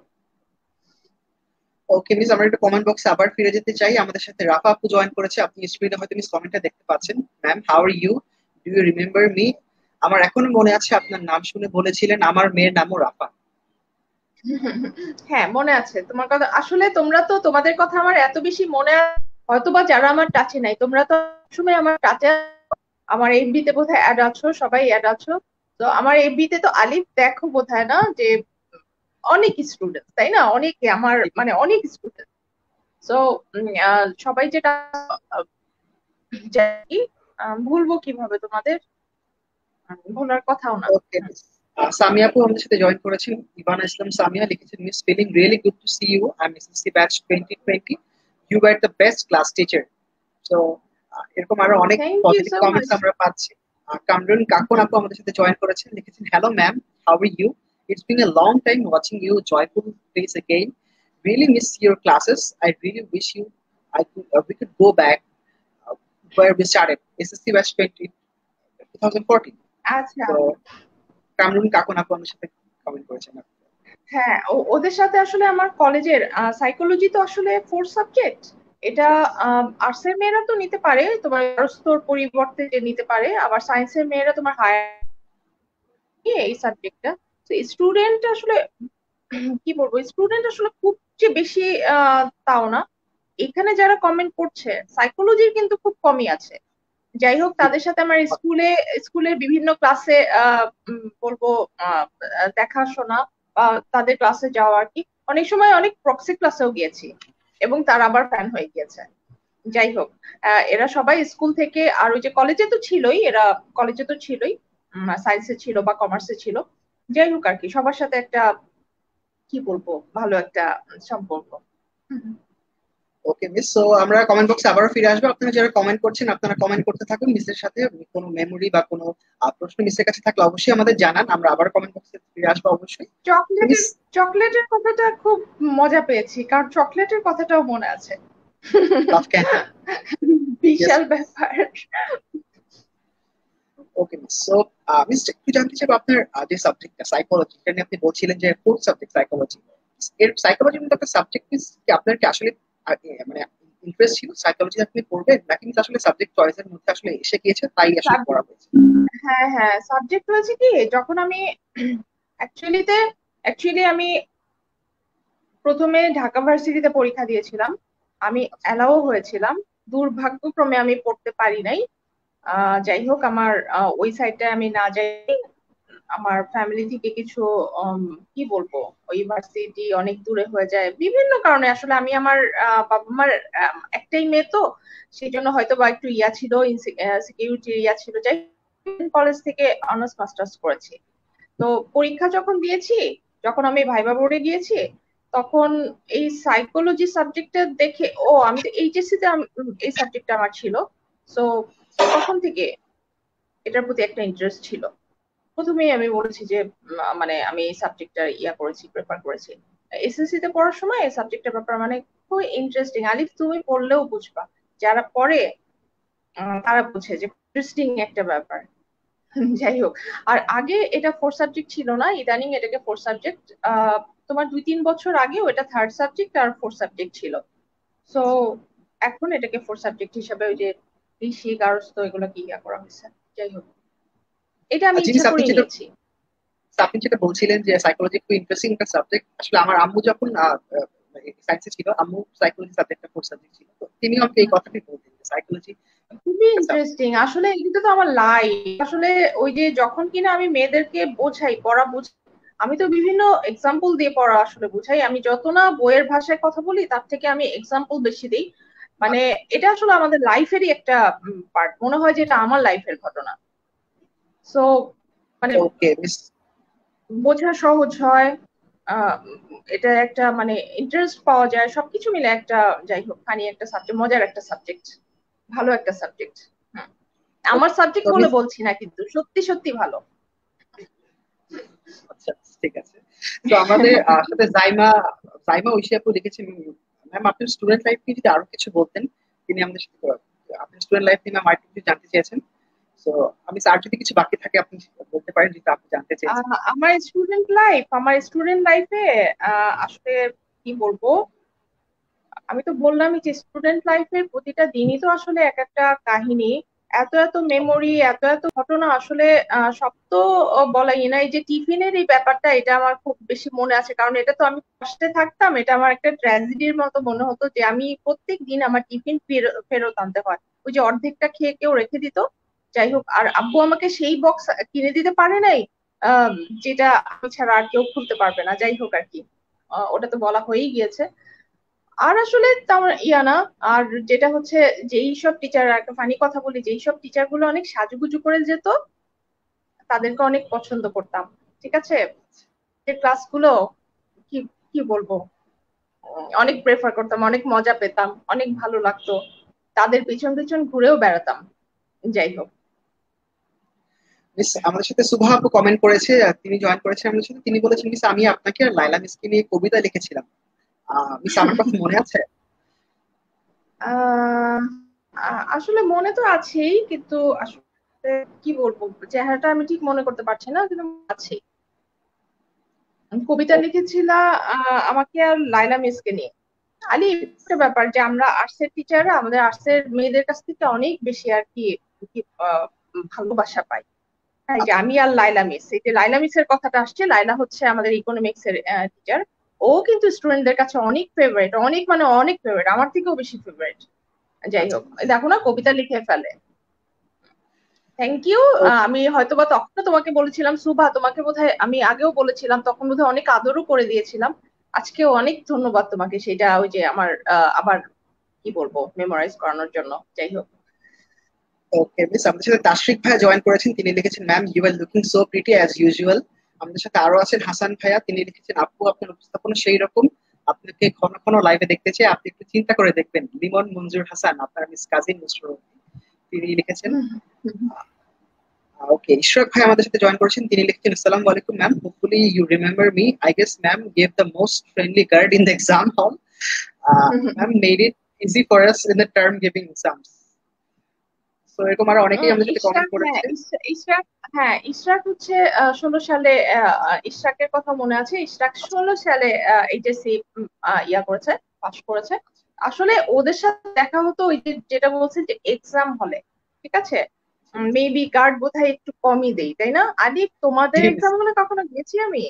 ওকে মিস, আমরা একটু কমেন্ট বক্সে আবার ফিরে যেতে চাই। আমাদের সাথে রাফা আপু জয়েন করেছে, আপনি স্ক্রিনে হয়তো মিস কমেন্টটা দেখতে পাচ্ছেন। Ma'am, how are you, do you remember me? আমার এখনো মনে আছে, আপনার নাম শুনে বলেছিলেন আমার মেয়ের নামও রাফা। হ্যাঁ, মনে আছে তোমার কথা। আসলে তোমরা তো, তোমাদের কথা আমার এত বেশি মনে হয়তোবা যারা আমার টাচে নাই, তোমরা তো সময় আমার টাচে। আমার এফবি তে বোধহয় অ্যাড আছো, সবাই অ্যাড আছো। তো আমার এফবি তে তো আলিফ দেখো বোধহয় না, যে অনেক স্টুডেন্ট তাই না, অনেকে আমার মানে অনেক স্টুডেন্ট। তো সবাই যেটা জানি, ভুলবো কিভাবে তোমাদের, ভোলার কথাও না। ওকে মিস। সামিয়া আপু আমাদের সাথে জয়েন করেছেন, ইভানা ইসলাম সামিয়া লিখেছেন, miss feeling really good to see you, I am SSC batch 2020, you were the best class teacher. তো এরকম আরো অনেক thank you positive so comments much. আমরা পাচ্ছি। কামরুল কাকুন আপু আমাদের সাথে জয়েন করেছেন, লিখেছেন, hello ma'am, how are you, it's been a long time watching you joyful face again, really miss your classes, I really wish you we could go back where we started, SSC batch 2014. আচ্ছা, তো কামরুল কাকুন আপু আমাদের সাথে comment করেছেন। হ্যাঁ, ওদের সাথে আসলে আমার কলেজের সাইকোলজি তো আসলে 4 সাবজেক্ট। এটা আর্টস এর মেয়েরা তো নিতে পারে, তোমার স্তর পরিবর্তে যে নিতে পারে, আবার সায়েন্সের মেয়েরা তোমার হায়ার এই সাবজেক্টটা। তো স্টুডেন্ট আসলে কি বলবো, স্টুডেন্ট আসলে খুব যে বেশি তাও না। এখানে যারা কমেন্ট করছে সাইকোলজির কিন্তু খুব কমই আছে। যাই হোক, তাদের সাথে আমার স্কুলের বিভিন্ন ক্লাসে বলবো আহ, দেখাশোনা বা তাদের ক্লাসে যাওয়া আর কি। অনেক সময় অনেক প্রক্সি ক্লাসেও গিয়েছি, এবং তারা আবার ফ্যান হয়ে গিয়েছে। যাই হোক, এরা সবাই স্কুল থেকে, আর ওই যে কলেজে তো ছিলই, এরা কলেজে তো ছিলই, সায়েন্সে ছিল বা কমার্সে ছিল। যাই হোক আর কি, সবার সাথে একটা কি বলবো ভালো একটা সম্পর্ক। হুম, হুম। ওকে মিস, সো আমরা কমেন্ট বক্সে আবারও ফিরে আসবো। আপনারা যারা কমেন্ট করছেন আপনারা কমেন্ট করতে থাকুন মিসের সাথে। কোনো মেমোরি বা কোনো প্রশ্ন মিসের কাছে থাকলে অবশ্যই আমাদের জানান, আমরা আবার কমেন্ট বক্সে ফিরে আসবো অবশ্যই। মিস, চকলেটের চকলেটের কথাটা খুব মজা পেয়েছি, কারণ চকলেটের কথাটাও মনে আছে। লাভ ক্যান্ডি, ইয়েস। বিশাল ব্যাপার। ওকে মিস, সো মিস একটু জানতে চাইবো আপনার যে সাবজেক্টটা সাইকোলজি, এটা নিয়ে আপনি বলছিলেন যে ফোর্থ সাবজেক্ট সাইকোলজি, এর সাইকোলজি মধ্যে একটা সাবজেক্ট মিস কি আপনার কি আসলে মানে ইন্টারেস্ট ছিল সাইকোলজি আপনি পড়বেন, নাকি মিস আসলে সাবজেক্ট চয়েসের মধ্যে আসলে এসে গিয়েছে তাই আসলে পড়া হয়েছে? হ্যাঁ হ্যাঁ, সাবজেক্ট হয়েছে কি, যখন আমি অ্যাকচুয়ালিতে অ্যাকচুয়ালি আমি প্রথমে ঢাকা ভার্সিটিতে পরীক্ষা দিয়েছিলাম, আমি আচ্ছা অ্যালাও হয়েছিলাম। দুর্ভাগ্যক্রমে আমি পড়তে পারি নাই। যাই হোক, আমার ওই সাইডটায় আমি না যাই, আমার ফ্যামিলি থেকে কিছু কি বলবো, ওই ইউনিভার্সিটি অনেক দূরে হয়ে যায় বিভিন্ন কারণে। আসলে আমি আমার বাবা মার একটাই মেয়ে, তো সেই জন্য হয়তো বা একটু ইয়া ছিল, সিকিউরিটি ইয়া ছিল। যাই কলেজ থেকে অনার্স মাস্টার্স করেছি। তো পরীক্ষা যখন দিয়েছি, যখন আমি ভাইবা বোর্ডে গিয়েছি, তখন এই সাইকোলজি সাবজেক্টটা দেখে, ও আমি তো এইচএসসি তে এই সাবজেক্টটা আমার ছিল। সো তখন থেকে এটার প্রতি একটা ইন্টারেস্ট ছিল। প্রথমেই আমি বলেছি যে মানে আমি এই সাবজেক্টটা ইয়া করেছি, প্রেফার করেছি। এসএসসি তে পড়ার সময় এই সাবজেক্টের ব্যাপার মানে খুব ইন্টারেস্টিং। আলিফ তুমি পড়লেও বুঝবা, যারা পড়ে তারা বুঝে যে ইন্টারেস্টিং একটা ব্যাপার। যাই হোক, আর আগে এটা ফোর সাবজেক্ট ছিল না, ইদানিং এটাকে ফোর সাবজেক্ট। তোমার 2-3 বছর আগে ওটা থার্ড সাবজেক্ট আর ফোর সাবজেক্ট ছিল। সো এখন এটাকে ফোর সাবজেক্ট হিসাবে ওই যে কৃষি, গার্হস্থ্য এগুলো কি ইয়া করা হয়েছে। যাই হোক, এটা আমি জিনিস ইচ্ছা আপনি করে যেটা নিয়েছি। আপনি যেটা বলছিলেন যে সাইকোলজি খুব ইন্টারেস্টিং একটা সাবজেক্ট, আসলে আমার আম্মু যখন সায়েন্সে ছিল, আম্মু সাইকোলজি সাবজেক্টটা ফোর সাবজেক্ট ছিল, তো তিনিও আমাকে এই কথাটাই বলতেন যে সাইকোলজি খুবই একটা সাবজেক্ট। ইন্টারেস্টিং আসলে, এটা তো আমার লাইফ আসলে। ওই যে যখন কিনা আমি মেয়েদেরকে বোঝাই, পড়া বুঝাই, আমি তো বিভিন্ন এক্সাম্পল দিয়ে পড়া আসলে বুঝাই। আমি যত না বইয়ের ভাষায় কথা বলি, তার থেকে আমি এক্সাম্পল বেশি দিই। মানে এটা আসলে আমাদের লাইফেরই একটা পার্ট, মনে হয় যে এটা আমার লাইফের ঘটনা। সো মানে ওকে মিস, বোঝা সহজ হয়। আহ এটা একটা মানে ইন্টারেস্ট পাওয়া যায়, সবকিছু মিলে একটা, যাই হোক, ফানি একটা সাবজেক্ট, মজার একটা সাবজেক্ট, ভালো একটা সাবজেক্ট। আমার সাবজেক্ট তো বলে মিস, বলছি না, কিন্তু সত্যি সত্যি ভালো। আচ্ছা ঠিক আছে। তো আমাদের সাথে জাইমা জাইমা ঐশী আপু লিখেছেন, ম্যাম আপনার স্টুডেন্ট লাইফ নিয়ে যদি আরো কিছু বলতেন। তিনি আমাদের সাথে আপনার স্টুডেন্ট লাইফ নিয়ে ম্যাম আর কিছু জানতে চেয়েছেন। তো আমি স্যার যদি কিছু বাকি থাকে আপনি বলতে পারেন যেটা আপনি জানতে চেয়েছেন। আমার স্টুডেন্ট লাইফে আসলে কি বলবো, আমি তো বললামই যে স্টুডেন্ট লাইফের প্রতিটা দিনই তো আসলে এক একটা কাহিনী। এত এত মেমোরি, এত এত ঘটনা আসলে সব তো বলাই নাই। যে টিফিনের এই ব্যাপারটা, এটা আমার খুব বেশি মনে আছে, কারণ এটা তো আমি কষ্টে থাকতাম, এটা আমার একটা ট্র্যাজেডির মতো মনে হতো যে আমি প্রত্যেক দিন আমার টিফিন ফেরত আনতে হয়। ওই যে অর্ধেকটা খেয়ে কেউ রেখে দিত। যাই হোক, আর আব্বু আমাকে সেই বক্স কিনে দিতে পারে নাই, আহ, যেটা আমি ছাড়া আর কেউ খুলতে পারবে না। যাই হোক আর কি, ওটা তো বলা হয়েই গিয়েছে। আর আসলে তেমন ইয়া না। আর যেটা হচ্ছে, যেই সব টিচার, একটা ফানি কথা বলি, যেই সব টিচার গুলো অনেক সাজুগুজু করে যেত, তাদেরকে অনেক পছন্দ করতাম। ঠিক আছে, যে ক্লাসগুলো কি কি বলবো, অনেক প্রেফার করতাম, অনেক মজা পেতাম, অনেক ভালো লাগতো, তাদের পিছন পিছন ঘুরেও বেড়াতাম। যাই হোক। মিস আমাদের সাথে সুভা আপু কমেন্ট করেছে, তিনি জয়েন করেছেন আমাদের সাথে। তিনি বলেছেন মিস আমি আপনাকে আর লাইলা মিসকে নিয়ে কবিতা লিখেছিলাম, মিস আমার কথা মনে আছে? আহ আসলে মনে তো আছেই, কিন্তু আসলে কি বলবো, চেহারাটা আমি ঠিক মনে করতে পারছি না, কিন্তু আছে। কবিতা ও, লিখেছিলা আমাকে আর লাইলা মিসকে নিয়ে। আলি, একটা ব্যাপার যে আমরা আর্টসের টিচাররা আমাদের আর্টসের মেয়েদের কাছ থেকে অনেক বেশি আর কি কি, ভালোবাসা পাই। হ্যাঁ, এই যে আচ্ছা আমি আর লাইলা মিস, এই যে লাইলা মিসের কথাটা আসছে, লাইলা হচ্ছে আমাদের ইকোনমিক্স এর টিচার। ও কিন্তু স্টুডেন্টদের কাছে অনেক ফেভারিট, অনেক মানে অনেক ফেভারিট, আমার থেকেও বেশি ফেভারিট। যাই আচ্ছা। হোক, এই দেখো না, কবিতা লিখে ফেলে। Thank you. ও, আমি হয়তোবা তখন তোমাকে বলেছিলাম, সুভা তোমাকে বোধহয় আমি আগেও বলেছিলাম, তখন বোধহয় অনেক আদরও করে দিয়েছিলাম। আজকেও অনেক ধন্যবাদ তোমাকে, সেটা ওই যে আমার আবার কি বলবো, মেমোরাইজ করানোর জন্য। যাই হোক। ওকে মিস আমাদের সাথে তাশরিক ভাইয়া জয়েন করেছেন, তিনি লিখেছেন ma'am you are looking so pretty as usual. আমাদের সাথে আরো আছেন হাসান ভাইয়া, তিনি লিখেছেন আপু আপনার উপস্থাপনা সেই রকম, আপনাকে ঘন ঘন লাইভে দেখতে চাই, আপনি একটু চিন্তা করে দেখবেন। লিমন মঞ্জুর হাসান, আপনার মিস কাজিন মুশরফ, তিনি লিখেছেন। ওকে, ইশরাক ভাই আমাদের সাথে জয়েন করেছেন, তিনি লিখছেন আসসালামু আলাইকুম ma'am, hopefully you remember me, I guess ma'am gave the most friendly guard in the exam hall, ma'am made it easy for us in the term giving exams. তো এরকম আরো অনেকেই আমাদের সাথে কমেন্ট ইশরাক, হ্যাঁ করেছে। ইশরাক, হ্যাঁ ইশরাক হচ্ছে 16 সালে, ইশরাকের কথা মনে আছে। ইশরাক 16 সালে এইচএসসি ইয়া করেছে, পাশ করেছে। আসলে ওদের সাথে দেখা হতো ওই যে যেটা বলছে যে এক্সাম হলে, ঠিক আছে। মেবি গার্ড বোধহয় একটু কমই দেই, তাই না আলিফ? তোমাদের এক্সাম হলে কখনো গেছি আমি?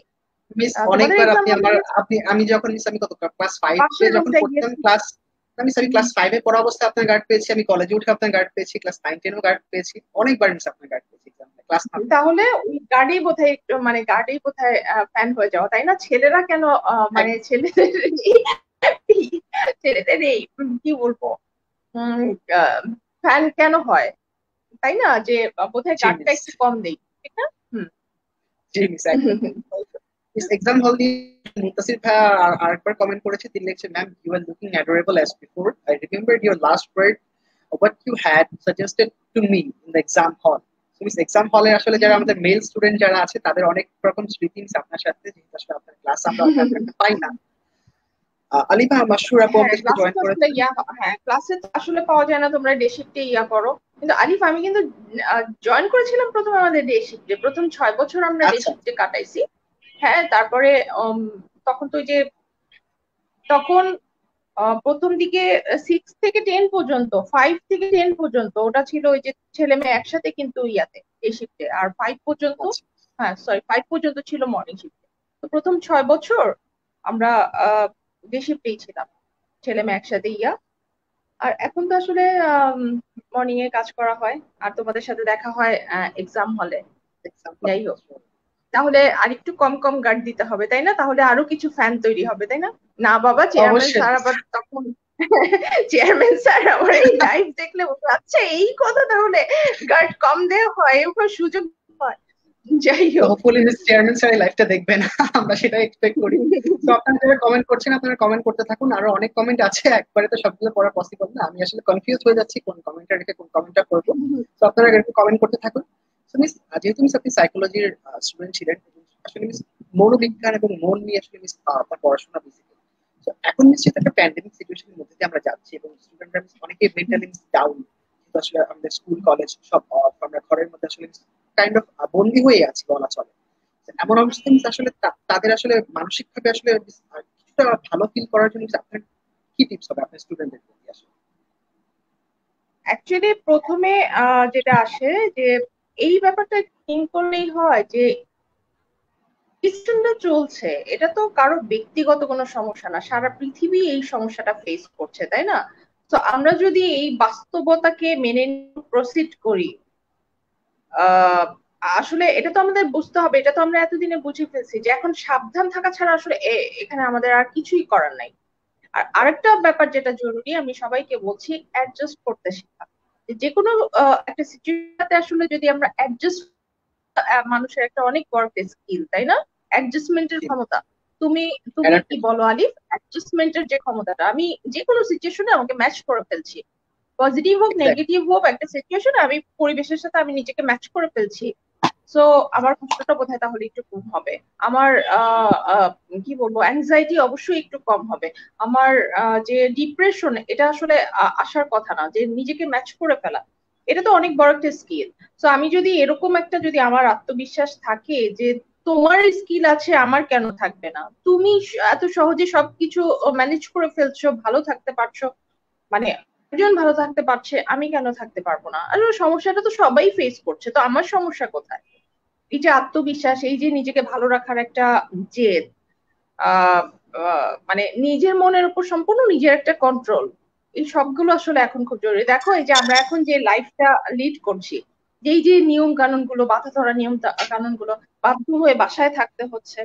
মিস তোমাদের অনেকবার এক্সাম আপনি হলে আমার গেছি, আপনি আমি যখন মিস আমি কত ক্লাস 5 এ পাশের যখন রুমটায় পড়তাম, গেছি। আমি সরি ক্লাস 5 এ পড়া অবস্থায় আপনার গার্ড পেয়েছি, আমি কলেজে উঠে আপনার গার্ড পেয়েছি, ক্লাস 9 10 এও গার্ড পেয়েছি, অনেকবার মিস আপনার গার্ড পেয়েছি ক্লাস তাহলে ওই গার্ডই বোধহয় একটু, মানে গার্ডই বোধহয় ফ্যান হয়ে যাওয়া, তাই না? ছেলেরা কেন মানে ছেলেদের ছেলেদের এই কি বলবো ফ্যান কেন হয়, তাই না? যে বোধহয় জি গার্ডটা মিস, একটু কম দেই, ঠিক না? হুম। জি মিস একদম। এক্সাম হল নিয়ে মুতাসির ভাই আরেকবার কমেন্ট করেছে, তিনি লিখছে ma'am you are looking adorable as before, I remembered your last word what you had suggested to me in the exam hall. So miss exam হলে আসলে যারা আমাদের মেল স্টুডেন্ট যারা আছে তাদের অনেক রকম স্মৃতি মিস আপনার সাথে, যেহেতু আসলে আপনার ক্লাস আমরা অ্যাটেন্ড করতে পাই না। আলিফা মাসুর আপু হ্যাঁ আমাদের সাথে ক্লাসে জয়েন তো আসলে করেছেন। ইয়া, হ্যাঁ ক্লাসে তো আসলে পাওয়া যায় না, তোমরা ডে শিফটে ইয়া করো। কিন্তু আলিফ আমি কিন্তু জয়েন করেছিলাম প্রথম আমাদের ডে শিফটে, প্রথম 6 বছর আমরা ডে আচ্ছা শিফটে কাটাইছি। হ্যাঁ তারপরে তখন তো ওই যে তখন প্রথম দিকে 6 থেকে 10 পর্যন্ত, 5 থেকে 10 পর্যন্ত ওটা ছিল ওই যে ছেলে মেয়ে একসাথে কিন্তু ইয়াতে এই শিফটে, আর 5 পর্যন্ত, আচ্ছা হ্যাঁ সরি 5 পর্যন্ত ছিল মর্নিং শিফটে। তো প্রথম 6 বছর আমরা ডে শিফটেই ছিলাম, ছেলে মেয়ে একসাথে ইয়া। আর এখন তো আসলে মর্নিং এ কাজ করা হয়, আর তোমাদের সাথে দেখা হয় এক্সাম হলে। এক্সাম যাই হোক, তাহলে আরেকটু কম কম গার্ড দিতে হবে, তাই না? তাহলে আরো কিছু ফ্যান তৈরি হবে, তাই না? না বাবা, চেয়ারম্যান অবশ্যই। স্যার আবার তখন চেয়ারম্যান স্যার আমার এই লাইভ দেখলে বলবে, আচ্ছা এই কথা, তাহলে গার্ড কম দেওয়া হয়, এরকম সুযোগ হয়। যাই তো হোক। হোপফুলি মিস চেয়ারম্যান স্যার এই লাইভটা দেখবেন, আমরা সেটাই এক্সপেক্ট করি। তো আপনারা যারা কমেন্ট করছেন আপনারা কমেন্ট করতে থাকুন, আরো অনেক কমেন্ট আছে, একবারে তো সবগুলো পড়া পসিবল না, আমি আসলে কনফিউজ হয়ে যাচ্ছি কোন কমেন্টটা রেখে কোন কমেন্টটা করবো। তো আপনারা এরকম কমেন্ট করতে থাকুন। তো মিস যেহেতু মিস আপনি সাইকোলজির স্টুডেন্ট ছিলেন, আসলে মিস মনোবিজ্ঞান এবং মন নিয়ে আসলে মিস আপনার পড়াশোনা বেসিক্যালি, তো এখন নিশ্চিত একটা প্যান্ডেমিক সিচুয়েশনের মধ্যে দিয়ে আমরা যাচ্ছি এবং স্টুডেন্টরা অনেকেই মেন্টালি ডাউন, আসলে আমাদের স্কুল কলেজ সব আমরা ঘরের মধ্যে আসলে কাইন্ড অফ বন্দী হয়ে আছি বলা চলে। এমন অবস্থা মিস আসলে তাদের আসলে মানসিক ভাবে আসলে কিছুটা ভালো ফিল করার জন্য আপনার কি টিপস হবে আপনার স্টুডেন্টদের প্রতি আসলে? অ্যাকচুয়ালি প্রথমে যেটা আসে যে এই ব্যাপারটা থিঙ্ক করলেই হয় যে সিস্টেমটা চলছে, এটা তো কারো ব্যক্তিগত কোনো সমস্যা না, সারা পৃথিবী এই সমস্যাটা ফেস করছে, তাই না? তো আমরা যদি এই বাস্তবতাকে মেনে প্রসিড করি, আহ আসলে এটা তো আমাদের বুঝতে হবে, এটা তো আমরা এতদিনে বুঝে ফেলছি যে এখন সাবধান থাকা ছাড়া আসলে এখানে আমাদের আর কিছুই করার নাই। আর আরেকটা ব্যাপার যেটা জরুরি, আমি সবাইকে বলছি, অ্যাডজাস্ট করতে শেখা। যে কোনো একটা সিচুয়েশনে আসলে যদি আমরা অ্যাডজাস্ট, মানুষের একটা অনেক বড় স্কিল, তাই না? অ্যাডজাস্টমেন্টের ক্ষমতা। তুমি তুমি কি অ্যাডাপ্টেবল। বলো আলিফ? অ্যাডজাস্টমেন্টের যে ক্ষমতাটা, আমি যে কোনো সিচুয়েশনে আমাকে ম্যাচ করে ফেলছি, পজিটিভ হোক এক্স্যাক্টলি। নেগেটিভ হোক, একটা সিচুয়েশনে আমি পরিবেশের সাথে আমি নিজেকে ম্যাচ করে ফেলছি। সো আমার কষ্টটা বোধহয় তাহলে একটু কম হবে, আমার কি বলবো অ্যাংজাইটি অবশ্যই একটু কম হবে, আমার যে ডিপ্রেশন, এটা আসলে আসার কথা না, যে নিজেকে ম্যাচ করে ফেলা, এটা তো অনেক বড় একটা স্কিল। তো আমি যদি এরকম একটা, যদি আমার আত্মবিশ্বাস থাকে যে তোমার স্কিল আছে আমার কেন থাকবে না, তুমি এত সহজে সবকিছু ম্যানেজ করে ফেলছো, ভালো থাকতে পারছো, মানে একজন ভালো থাকতে পারছে, আমি কেন থাকতে পারবো না? আসলে সমস্যাটা তো সবাই ফেস করছে, তো আমার সমস্যা কোথায়? এই যে আত্মবিশ্বাস, এই যে নিজেকে ভালো রাখার একটা জেদ, আহ মানে নিজের মনের উপর সম্পূর্ণ নিজের একটা কন্ট্রোল, এই সবগুলো আসলে এখন খুব জরুরি। দেখো এই যে আমরা এখন যে লাইফটা লিড করছি, যেই যে নিয়ম কানুন গুলো, বাধা ধরা নিয়ম কানুন গুলো, বাধ্য হয়ে বাসায় থাকতে হচ্ছে,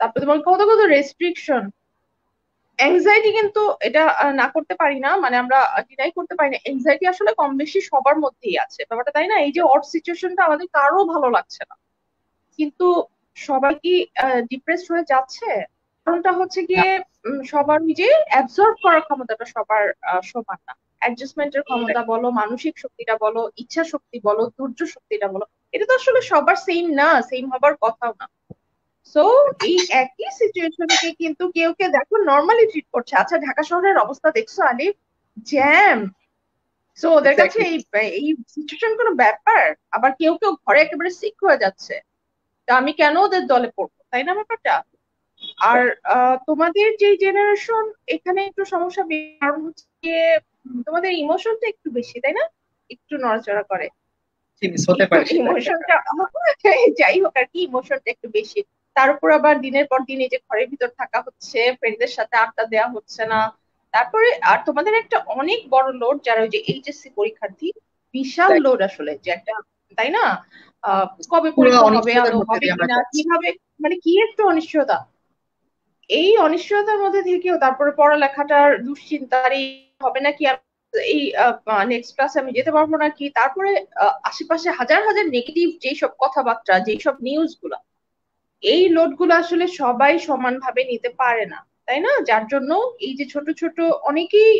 তারপরে তোমার কত কত রেস্ট্রিকশন, এংজাইটি কিন্তু এটা না করতে পারি না, মানে আমরা ডিনাই করতে পারি না, এংজাইটি আসলে কম বেশি সবার মধ্যেই আছে ব্যাপারটা, তাই না? এই যে অড সিচুয়েশনটা আমাদের কারো ভালো লাগছে না, কিন্তু সবাই কি ডিপ্রেসড হয়ে যাচ্ছে? কারণটা হচ্ছে গিয়ে সবার ওই যে অ্যাবজর্ব করার ক্ষমতাটা সবার সমান না। অ্যাডজাস্টমেন্টের ক্ষমতা বলো, মানসিক শক্তিটা বলো, ইচ্ছা শক্তি বলো, ধৈর্য শক্তিটা বলো, এটা তো আসলে সবার সেম না, সেম হবার কথাও না। সো এই একই সিচুয়েশনকে কিন্তু কেউ কেউ দেখো নর্মালি ট্রিট করছে। আচ্ছা ঢাকা শহরের অবস্থা দেখছো আলিফ, জ্যাম। সো ওদের কাছে এক্স্যাক্টলি। এই এই সিচুয়েশন কোনো ব্যাপার। আবার কেউ কেউ ঘরে একেবারে সিক হয়ে যাচ্ছে, তা আমি কেন ওদের দলে পড়বো, তাই না ব্যাপারটা? আর তোমাদের যে জেনারেশন, এখানে একটু সমস্যা কারণ হচ্ছে গিয়ে, তোমাদের ইমোশনটা একটু বেশি, তাই না? একটু নড়াচড়া করে, মিস হতে একটু পারে সেটা একটা ইমোশনটা যাই হোক আর কি, ইমোশনটা একটু বেশি। তার উপর আবার দিনের পর দিন এই যে ঘরের ভিতর থাকা হচ্ছে, ফ্রেন্ডদের সাথে আড্ডা দেওয়া হচ্ছে না। তারপরে আর তোমাদের একটা অনেক বড় লোড, যারা ওই যে এইচএসসি পরীক্ষার্থী, বিশাল কারেক্ট। লোড আসলে, যে একটা, তাই না? কবে পুরো পরীক্ষা হবে, অনিশ্চয়তার আদৌ মধ্যে হবে দিয়ে আমরা কিনা, যাচ্ছি। কিভাবে, মানে কি একটা অনিশ্চয়তা। এই অনিশ্চয়তার মধ্যে থেকেও তারপরে পড়ালেখাটার দুশ্চিন্তার, এই হবে নাকি এই নেক্সট ক্লাসে আমি যেতে পারবো নাকি, তারপরে আশেপাশে হাজার হাজার নেগেটিভ যেসব কথাবার্তা, যেসব নিউজ গুলা, এই লোড গুলো আসলে সবাই সমানভাবে নিতে পারে না, তাই না? যার জন্য এই যে ছোট ছোট অনেকেই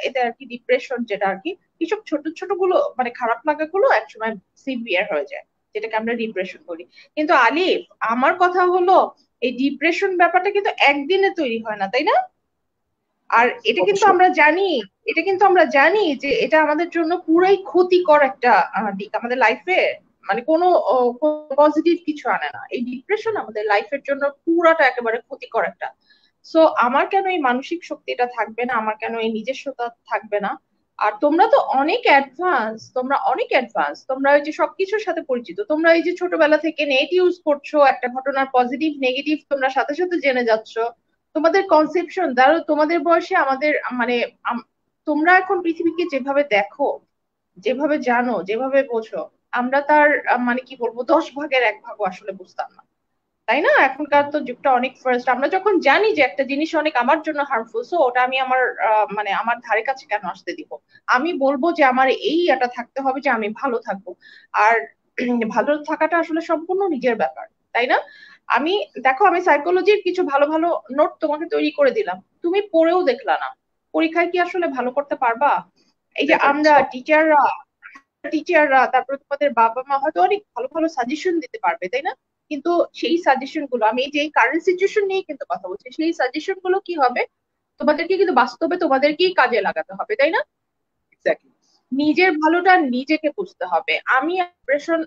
এতে আর কি ডিপ্রেশন, যেটা আর কি এইসব ছোট ছোট গুলো মানে খারাপ লাগাগুলো একসময় সিভিয়ার হয়ে যায়, যেটাকে আমরা ডিপ্রেশন বলি। কিন্তু আলিফ, আমার কথা হলো, এই ডিপ্রেশন ব্যাপারটা কিন্তু একদিনে তৈরি হয় না, তাই না? আর এটা কিন্তু অবশ্যই। আমরা জানি, এটা কিন্তু আমরা জানি যে এটা আমাদের জন্য পুরাই ক্ষতিকর একটা দিক আমাদের লাইফে, মানে কোনো পজিটিভ কিছু আনে না। এই ডিপ্রেশন আমাদের লাইফের জন্য পুরাটা একেবারে ক্ষতিকর একটা। সো আমার কেন এই মানসিক শক্তিটা থাকবে না, আমার কেন এই নিজস্বতা থাকবে না? আর তোমরা তো অনেক অ্যাডভান্স, তোমরা অনেক অ্যাডভান্স, তোমরা ওই যে সবকিছুর সাথে পরিচিত, তোমরা এই যে ছোটবেলা থেকে নেট ইউজ করছো, একটা ঘটনার পজিটিভ নেগেটিভ তোমরা সাথে সাথে জেনে যাচ্ছ। তোমাদের কনসেপশন ধরো তোমাদের বয়সে আমাদের মানে তোমরা এখন পৃথিবীকে যেভাবে দেখো, যেভাবে জানো, যেভাবে বোঝো, আমরা তার মানে কি বলবো, 10 ভাগের 1 ভাগও আসলে বুঝতাম না, তাই না? এখনকার তো যুগটা অনেক ফার্স্ট, আমরা যখন জানি যে একটা জিনিস অনেক আমার জন্য হার্মফুল, সো ওটা আমি আমার মানে আমার ধারে কাছে কেন আসতে দিব। আমি বলবো যে আমার এই এটা থাকতে হবে যে আমি ভালো থাকবো। আর ভালো থাকাটা আসলে সম্পূর্ণ নিজের ব্যাপার, তাই না? আমি, দেখো আমি সাইকোলজির কিছু ভালো ভালো নোট তোমাকে তৈরি করে দিলাম, তুমি পড়েও দেখলা না, পরীক্ষায় কি আসলে ভালো করতে পারবা? এই যে সেটাই আমরা সব। টিচাররা তারপরে তোমাদের বাবা মা হয়তো অনেক ভালো ভালো সাজেশন দিতে পারবে, তাই না? কিন্তু সেই সাজেশন গুলো, আমি এই যে কারেন্ট সিচুয়েশন নিয়ে কিন্তু কথা বলছি, সেই সাজেশন গুলো কি হবে, তোমাদেরকে কিন্তু বাস্তবে তোমাদেরকেই কাজে লাগাতে হবে, তাই না? এক্স্যাক্টলি। নিজের ভালোটা নিজেকে বুঝতে হবে। আমি ডিপ্রেশন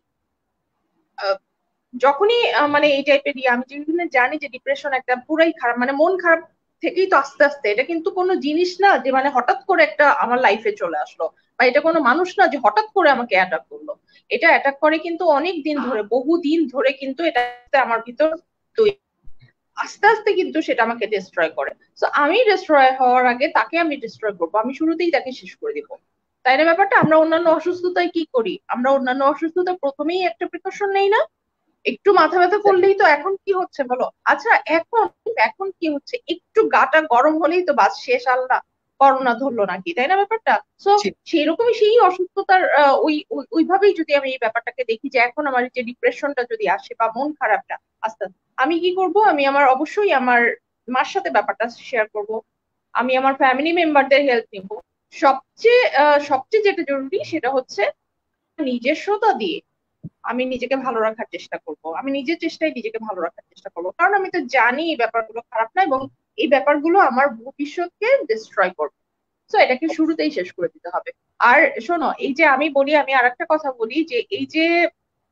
যখনই মানে এই টাইপের আমি যেখানে জানি যে ডিপ্রেশন একটা পুরাই খারাপ, মানে মন খারাপ থেকেই তো আস্তে আস্তে, এটা কিন্তু কোনো জিনিস না যে মানে হঠাৎ করে একটা আমার লাইফে চলে আসলো, বা এটা কোনো মানুষ না যে হঠাৎ করে আমাকে অ্যাটাক করলো। এটা অ্যাটাক করে কিন্তু অনেক দিন ধরে, বহু দিন ধরে কিন্তু এটা আমার ভিতর তৈরি, আস্তে আস্তে কিন্তু সেটা আমাকে ডিস্ট্রয় করে। তো আমি ডিস্ট্রয় হওয়ার আগে তাকে আমি ডিস্ট্রয় করবো, আমি শুরুতেই তাকে শেষ করে দিব, তাই না? ব্যাপারটা আমরা অন্যান্য অসুস্থতায় কি করি, আমরা অন্যান্য অসুস্থতা প্রথমেই একটা প্রিকশন নেই না, একটু মাথা ব্যথা করলেই তো এখন কি হচ্ছে বলো, আচ্ছা এখন, এখন কি হচ্ছে, একটু গাটা গরম হলেই তো বাস শেষ, আল্লাহ করোনা ধরলো নাকি, তাই না ব্যাপারটা? সো সেই রকমই সেই অসুস্থতার ওইভাবেই যদি আমি এই ব্যাপারটাকে দেখি, যে এখন আমার যে ডিপ্রেশনটা যদি আসে বা মন খারাপটা আস্তে আস্তে, আমি কি করব, আমি আমার অবশ্যই আমার মার সাথে ব্যাপারটা শেয়ার করব, আমি আমার ফ্যামিলি মেম্বারদের হেল্প নিব। সবচেয়ে সবচেয়ে যেটা জরুরি সেটা হচ্ছে নিজস্বতা দিয়ে আমি নিজেকে ভালো রাখার চেষ্টা করব, আমি নিজের চেষ্টায় নিজেকে ভালো রাখার চেষ্টা করবো, কারণ আমি তো জানি এই ব্যাপারগুলো খারাপ না, এবং এই ব্যাপারগুলো আমার ভবিষ্যৎকে ডিস্ট্রয় করবে। তো এটাকে শুরুতেই শেষ করে দিতে হবে। আর শোনো, এই যে আমি বলি, আমি আরেকটা কথা বলি, যে এই যে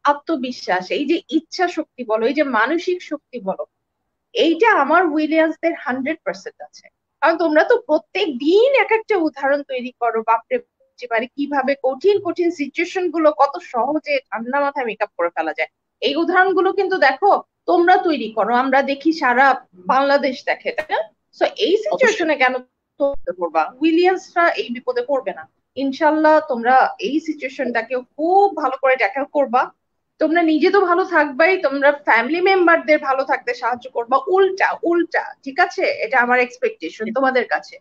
আত্মবিশ্বাস, এই যে ইচ্ছা শক্তি বলো, এই যে মানসিক শক্তি বলো, এইটা আমার উইলিয়ামসদের 100% আছে। কারণ তোমরা তো প্রত্যেক দিন এক একটা উদাহরণ তৈরি করো, বাপরে, মানে কিভাবে কঠিন কঠিন সিচুয়েশন গুলো কত সহজে ঠান্ডা মাথায় মেকআপ করে ফেলা যায়। এই উদাহরণগুলো কিন্তু দেখো তোমরা তৈরি করো, আমরা দেখি, সারা বাংলাদেশ দেখে, তাই না? তো এই অবশ্যই। সিচুয়েশনে কেন তোমরা পড়বা, উইলিয়ামসরা এই বিপদে পড়বে না। ইনশাল্লাহ তোমরা এই সিচুয়েশনটাকে খুব ভালো করে ট্যাকেল করবা। তোমরা নিজে তো ভালো থাকবাই, তোমরা ফ্যামিলি মেম্বারদের ভালো থাকতে সাহায্য করবা, উল্টা উল্টা, ঠিক আছে? এটা আমার এক্সপেকটেশন তোমাদের কাছে।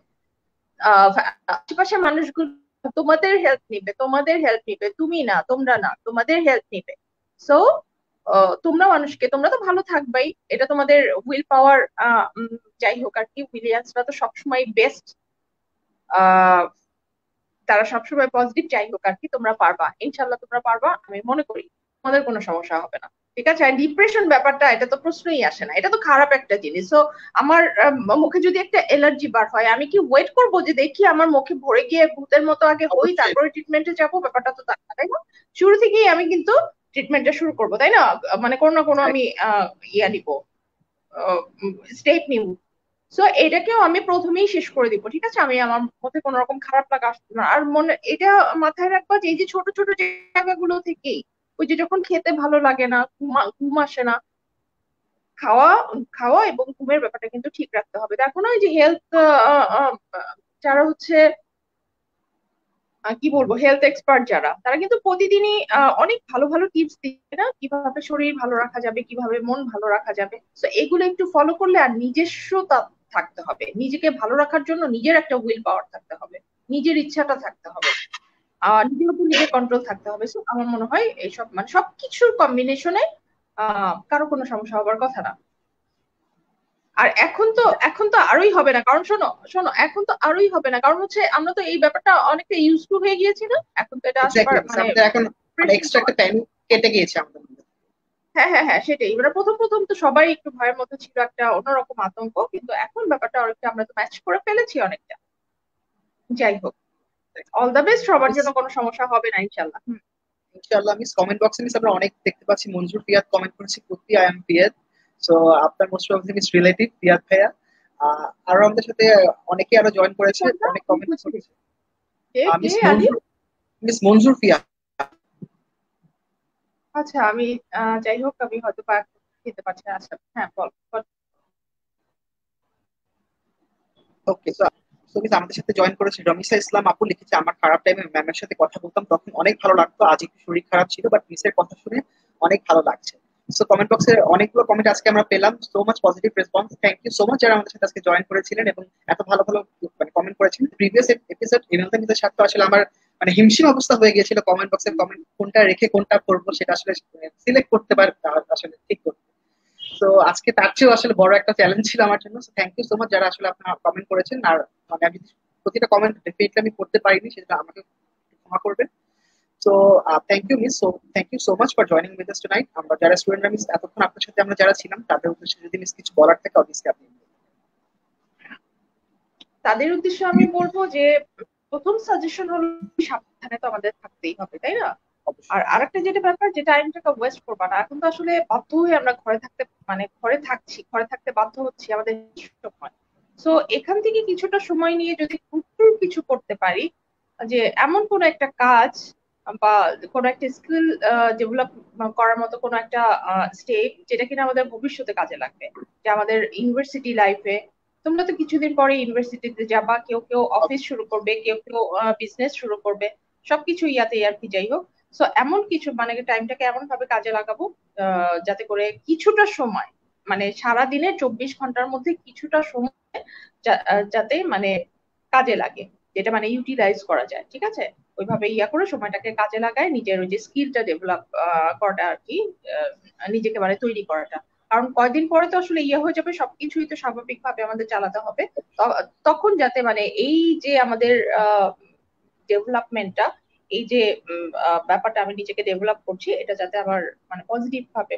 আহ আশেপাশের মানুষগুলো তোমাদের হেল্প নিবে, তোমাদের হেল্প নিবে, তুমি না, তোমরা না, তোমাদের হেল্প নিবে। সো তোমরা তো ভালো থাকবাই, এটা তোমাদের উইল পাওয়ার। যাই হোক আর কি, উইলিয়ামসরা তো সবসময় বেস্ট, তারা সবসময় পজিটিভ। যাই হোক আর কি, তোমরা পারবা, ইনশাল্লাহ তোমরা পারবা, আমি মনে করি তোমাদের কোনো সমস্যা হবে না। ঠিক আছে, আর ডিপ্রেশন ব্যাপারটা এটা তো প্রশ্নই আসে না, এটা তো খারাপ একটা জিনিস। তো আমার মুখে যদি একটা এলার্জি বার হয়, আমি কি ওয়েট করবো যে দেখি আমার মুখে ভরে গিয়ে ভূতের মতো আগে হই অবশ্যই। তারপরে ট্রিটমেন্টে যাবো? ব্যাপারটা তো তা না, তাই না? শুরু থেকেই আমি কিন্তু ট্রিটমেন্টটা শুরু করবো, তাই না? মানে কোনো না কোনো আমি ইয়া নিবো, স্টেপ নিব। সো এটাকেও আমি প্রথমেই শেষ করে দিব, ঠিক আছে? আমি আমার মধ্যে কোনো রকম খারাপ লাগা আসবে না। আর মনে এটা মাথায় রাখবা যে এই যে ছোট ছোট জায়গাগুলো থেকেই, ওই যে যখন খেতে ভালো লাগে না, ঘুম আসে না, খাওয়া খাওয়া এবং ঘুমের ব্যাপারটা কিন্তু ঠিক রাখতে হবে। দেখো না, ওই যে হেলথ যারা হচ্ছে কি বলবো, হেলথ এক্সপার্ট যারা, তারা কিন্তু প্রতিদিনই অনেক ভালো ভালো টিপস দিচ্ছে না, কিভাবে শরীর ভালো রাখা যাবে, কিভাবে মন ভালো রাখা যাবে। তো এগুলো একটু ফলো করলে, আর নিজস্বতা থাকতে হবে, নিজেকে ভালো রাখার জন্য নিজের একটা উইল পাওয়ার থাকতে হবে, নিজের ইচ্ছাটা থাকতে হবে, নিজের উপর নিজের কন্ট্রোল থাকতে হবে। সো আমার মনে হয় এইসব মানে সবকিছুর কম্বিনেশনে কারো কোনো সমস্যা হবার কথা না। আর এখন তো আরোই হবে না, কারণ শোনো শোনো, এখন তো আরোই হবে না, কারণ হচ্ছে আমরা তো এই ব্যাপারটা অনেকটা ইউজ টু হয়ে গিয়েছি না, এখন তো এটা আসবার এক্স্যাক্টলি, মানে আমাদের এখন মানে প্রেশার এক্সট্রা একটা প্যানিক কেটে গিয়েছে আমাদের মধ্যে। হ্যাঁ হ্যাঁ হ্যাঁ, সেটাই। এবার প্রথম প্রথম তো সবাই একটু ভয়ের মধ্যে ছিল, একটা অন্যরকম আতঙ্ক, কিন্তু এখন ব্যাপারটা অনেকটা আমরা তো ম্যাচ করে ফেলেছি অনেকটা। যাই হোক, অল দ্য বেস্ট, সবার জন্য কোনো সমস্যা হবে না ইনশাল্লাহ। ইনশাআল্লাহ। মিস কমেন্ট বক্সে মিস আমরা অনেক দেখতে পাচ্ছি, মঞ্জুর ফিয়াদ কমেন্ট করেছে, কুত্তি আই এম ফিয়াদ। সো আপনার মোস্ট প্রবাবলি মিস রিলেটিভ ফিয়াদ ভাইয়া। আরো আমাদের সাথে অনেকে আরো জয়েন করেছে, কোনটা অনেক আমি কমেন্ট বুঝিনি। করেছে। কে কে মিস আলি? মঞ্জুর, মিস মঞ্জুর ফিয়াদ। আচ্ছা, আমি যাই হোক, আমি হয়তো বা খেতে পারছি না। আচ্ছা হ্যাঁ, বল বল। ওকে, সো মিস আমাদের সাথে জয়েন করেছে রমিসা ইসলাম আপু, লিখেছে আমার খারাপ টাইমে ম্যামের সাথে কথা বলতাম তখন অনেক ভালো লাগতো, আজ একটু শরীর খারাপ ছিল বাট মিসের কথা শুনে অনেক ভালো লাগছে। সো কমেন্ট বক্সে অনেকগুলো কমেন্ট আজকে আমরা পেলাম, so much positive response. Thank you so much যারা আমাদের সাথে আজকে জয়েন করেছিলেন এবং এত ভালো ভালো মানে কমেন্ট করেছেন। প্রিভিয়াস এপিসোড ইমেল মিসের সাথে আসলে আমার মানে হিমশিম অবস্থা হয়ে গিয়েছিল কমেন্ট বক্সের কমেন্ট কোনটা রেখে কোনটা করবো সেটা আসলে সিলেক্ট করতে পার আসলে ঠিক করতে। তো আজকে তার চেয়েও আসলে বড় একটা চ্যালেঞ্জ ছিল আমার জন্য। থ্যাংক ইউ সো মাচ যারা আসলে আপনারা কমেন্ট করেছেন। আর মানে আমি প্রতিটা কমেন্ট ডেফিনেটলি আমি পড়তে পারিনি, সেটা আমাকে ক্ষমা করবেন। So thank you miss, so thank you so much for joining with us tonight. আমরা যারা স্টুডেন্টরা মিস এতক্ষণ আপনার সাথে আমরা যারা ছিলাম তাদের উদ্দেশ্যে যদি মিস কিছু বলার থাকে অবভিয়াসলি আপনি। তাদের উদ্দেশ্যে আমি বলবো যে প্রথম সাজেশন হলো সাবধানে তো আমাদের থাকতেই হবে, তাই না? আর অবশ্যই। আরেকটা যেটা ব্যাপার, যে টাইমটাকে ওয়েস্ট করবা না। এখন তো আসলে বাধ্য হয়ে আমরা ঘরে থাকতে, মানে ঘরে থাকতে বাধ্য হচ্ছি আমাদের সময়। তো এখান থেকে কিছুটা সময় নিয়ে যদি একটু কিছু করতে পারি, যে এমন কোন একটা কাজ বা কোন একটা স্কিল ডেভেলপ করার মতো কোন একটা স্টেপ, যেটা কিনা আমাদের ভবিষ্যতে কাজে লাগবে, যে আমাদের ইউনিভার্সিটি লাইফে, তোমরা তো কিছুদিন পরে ইউনিভার্সিটিতে যাবা, কেউ কেউ অফিস শুরু করবে, কেউ কেউ বিজনেস শুরু করবে, সবকিছু ইয়াতে আর কি। যাই হোক, সো এমন কিছু মানে টাইমটাকে এমন ভাবে কাজে লাগাবো যাতে করে কিছুটা সময়, মানে সারা দিনে 24 ঘন্টার মধ্যে কিছুটা সময় যাতে মানে কাজে লাগে, যেটা মানে ইউটিলাইজ করা যায়, ঠিক আছে? ওইভাবে ইয়া করে সময়টাকে কাজে লাগায় নিজের ওই যে স্কিলটা ডেভেলপ করাটা আর কি, নিজেকে মানে তৈরি করাটা। কারণ কয়দিন পরে তো আসলে ইয়ে হয়ে যাবে, সবকিছুই তো স্বাভাবিকভাবে আমাদের চালাতে হবে। তখন যাতে মানে এই যে আমাদের ডেভেলপমেন্টটা, এই যে ব্যাপারটা আমি নিজেকে ডেভেলপ করছি, এটা যাতে আমার মানে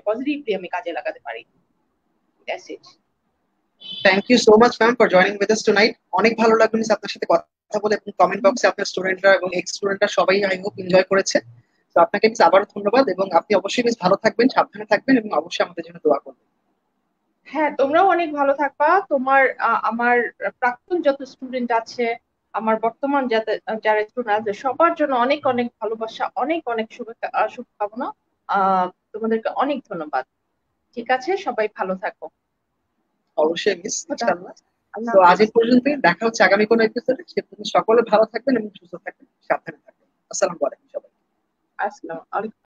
পজিটিভলি আমি কাজে লাগাতে পারি। That's it. Thank you so much ma'am for joining with us tonight. অনেক ভালো লাগলো মিস আপনার সাথে কথা বলে, এবং কমেন্ট বক্সে আপনার স্টুডেন্টরা এবং এক্স স্টুডেন্টরা সবাই আই হোপ এনজয় করেছে। তো আপনাকে মিস আবারও ধন্যবাদ, এবং আপনি অবশ্যই বেশ ভালো থাকবেন, সাবধানে থাকবেন, এবং অবশ্যই আমাদের জন্য দোয়া করবেন। হ্যাঁ, তোমরাও অনেক ভালো থাকবা। তোমার আমার প্রাক্তন যত স্টুডেন্ট আছে, আমার বর্তমান যাতে যারা স্টুডেন্ট আছে, সবার জন্য অনেক অনেক ভালোবাসা, অনেক অনেক শুভকামনা। তোমাদেরকে অনেক ধন্যবাদ। ঠিক আছে, সবাই ভালো থাকো। অবশ্যই মিস, খোদা ইনশাআল্লাহ। হাফেজ। আল্লাহ তো আজ হাফেজ। এই পর্যন্তই, দেখা হচ্ছে আগামী কোনো এপিসোডে। সে পর্যন্ত সকলে ভালো থাকবেন এবং সুস্থ থাকবেন, সাবধানে থাকবেন। আসসালামু আলাইকুম সবাই। আসসালাম আলাইকুম।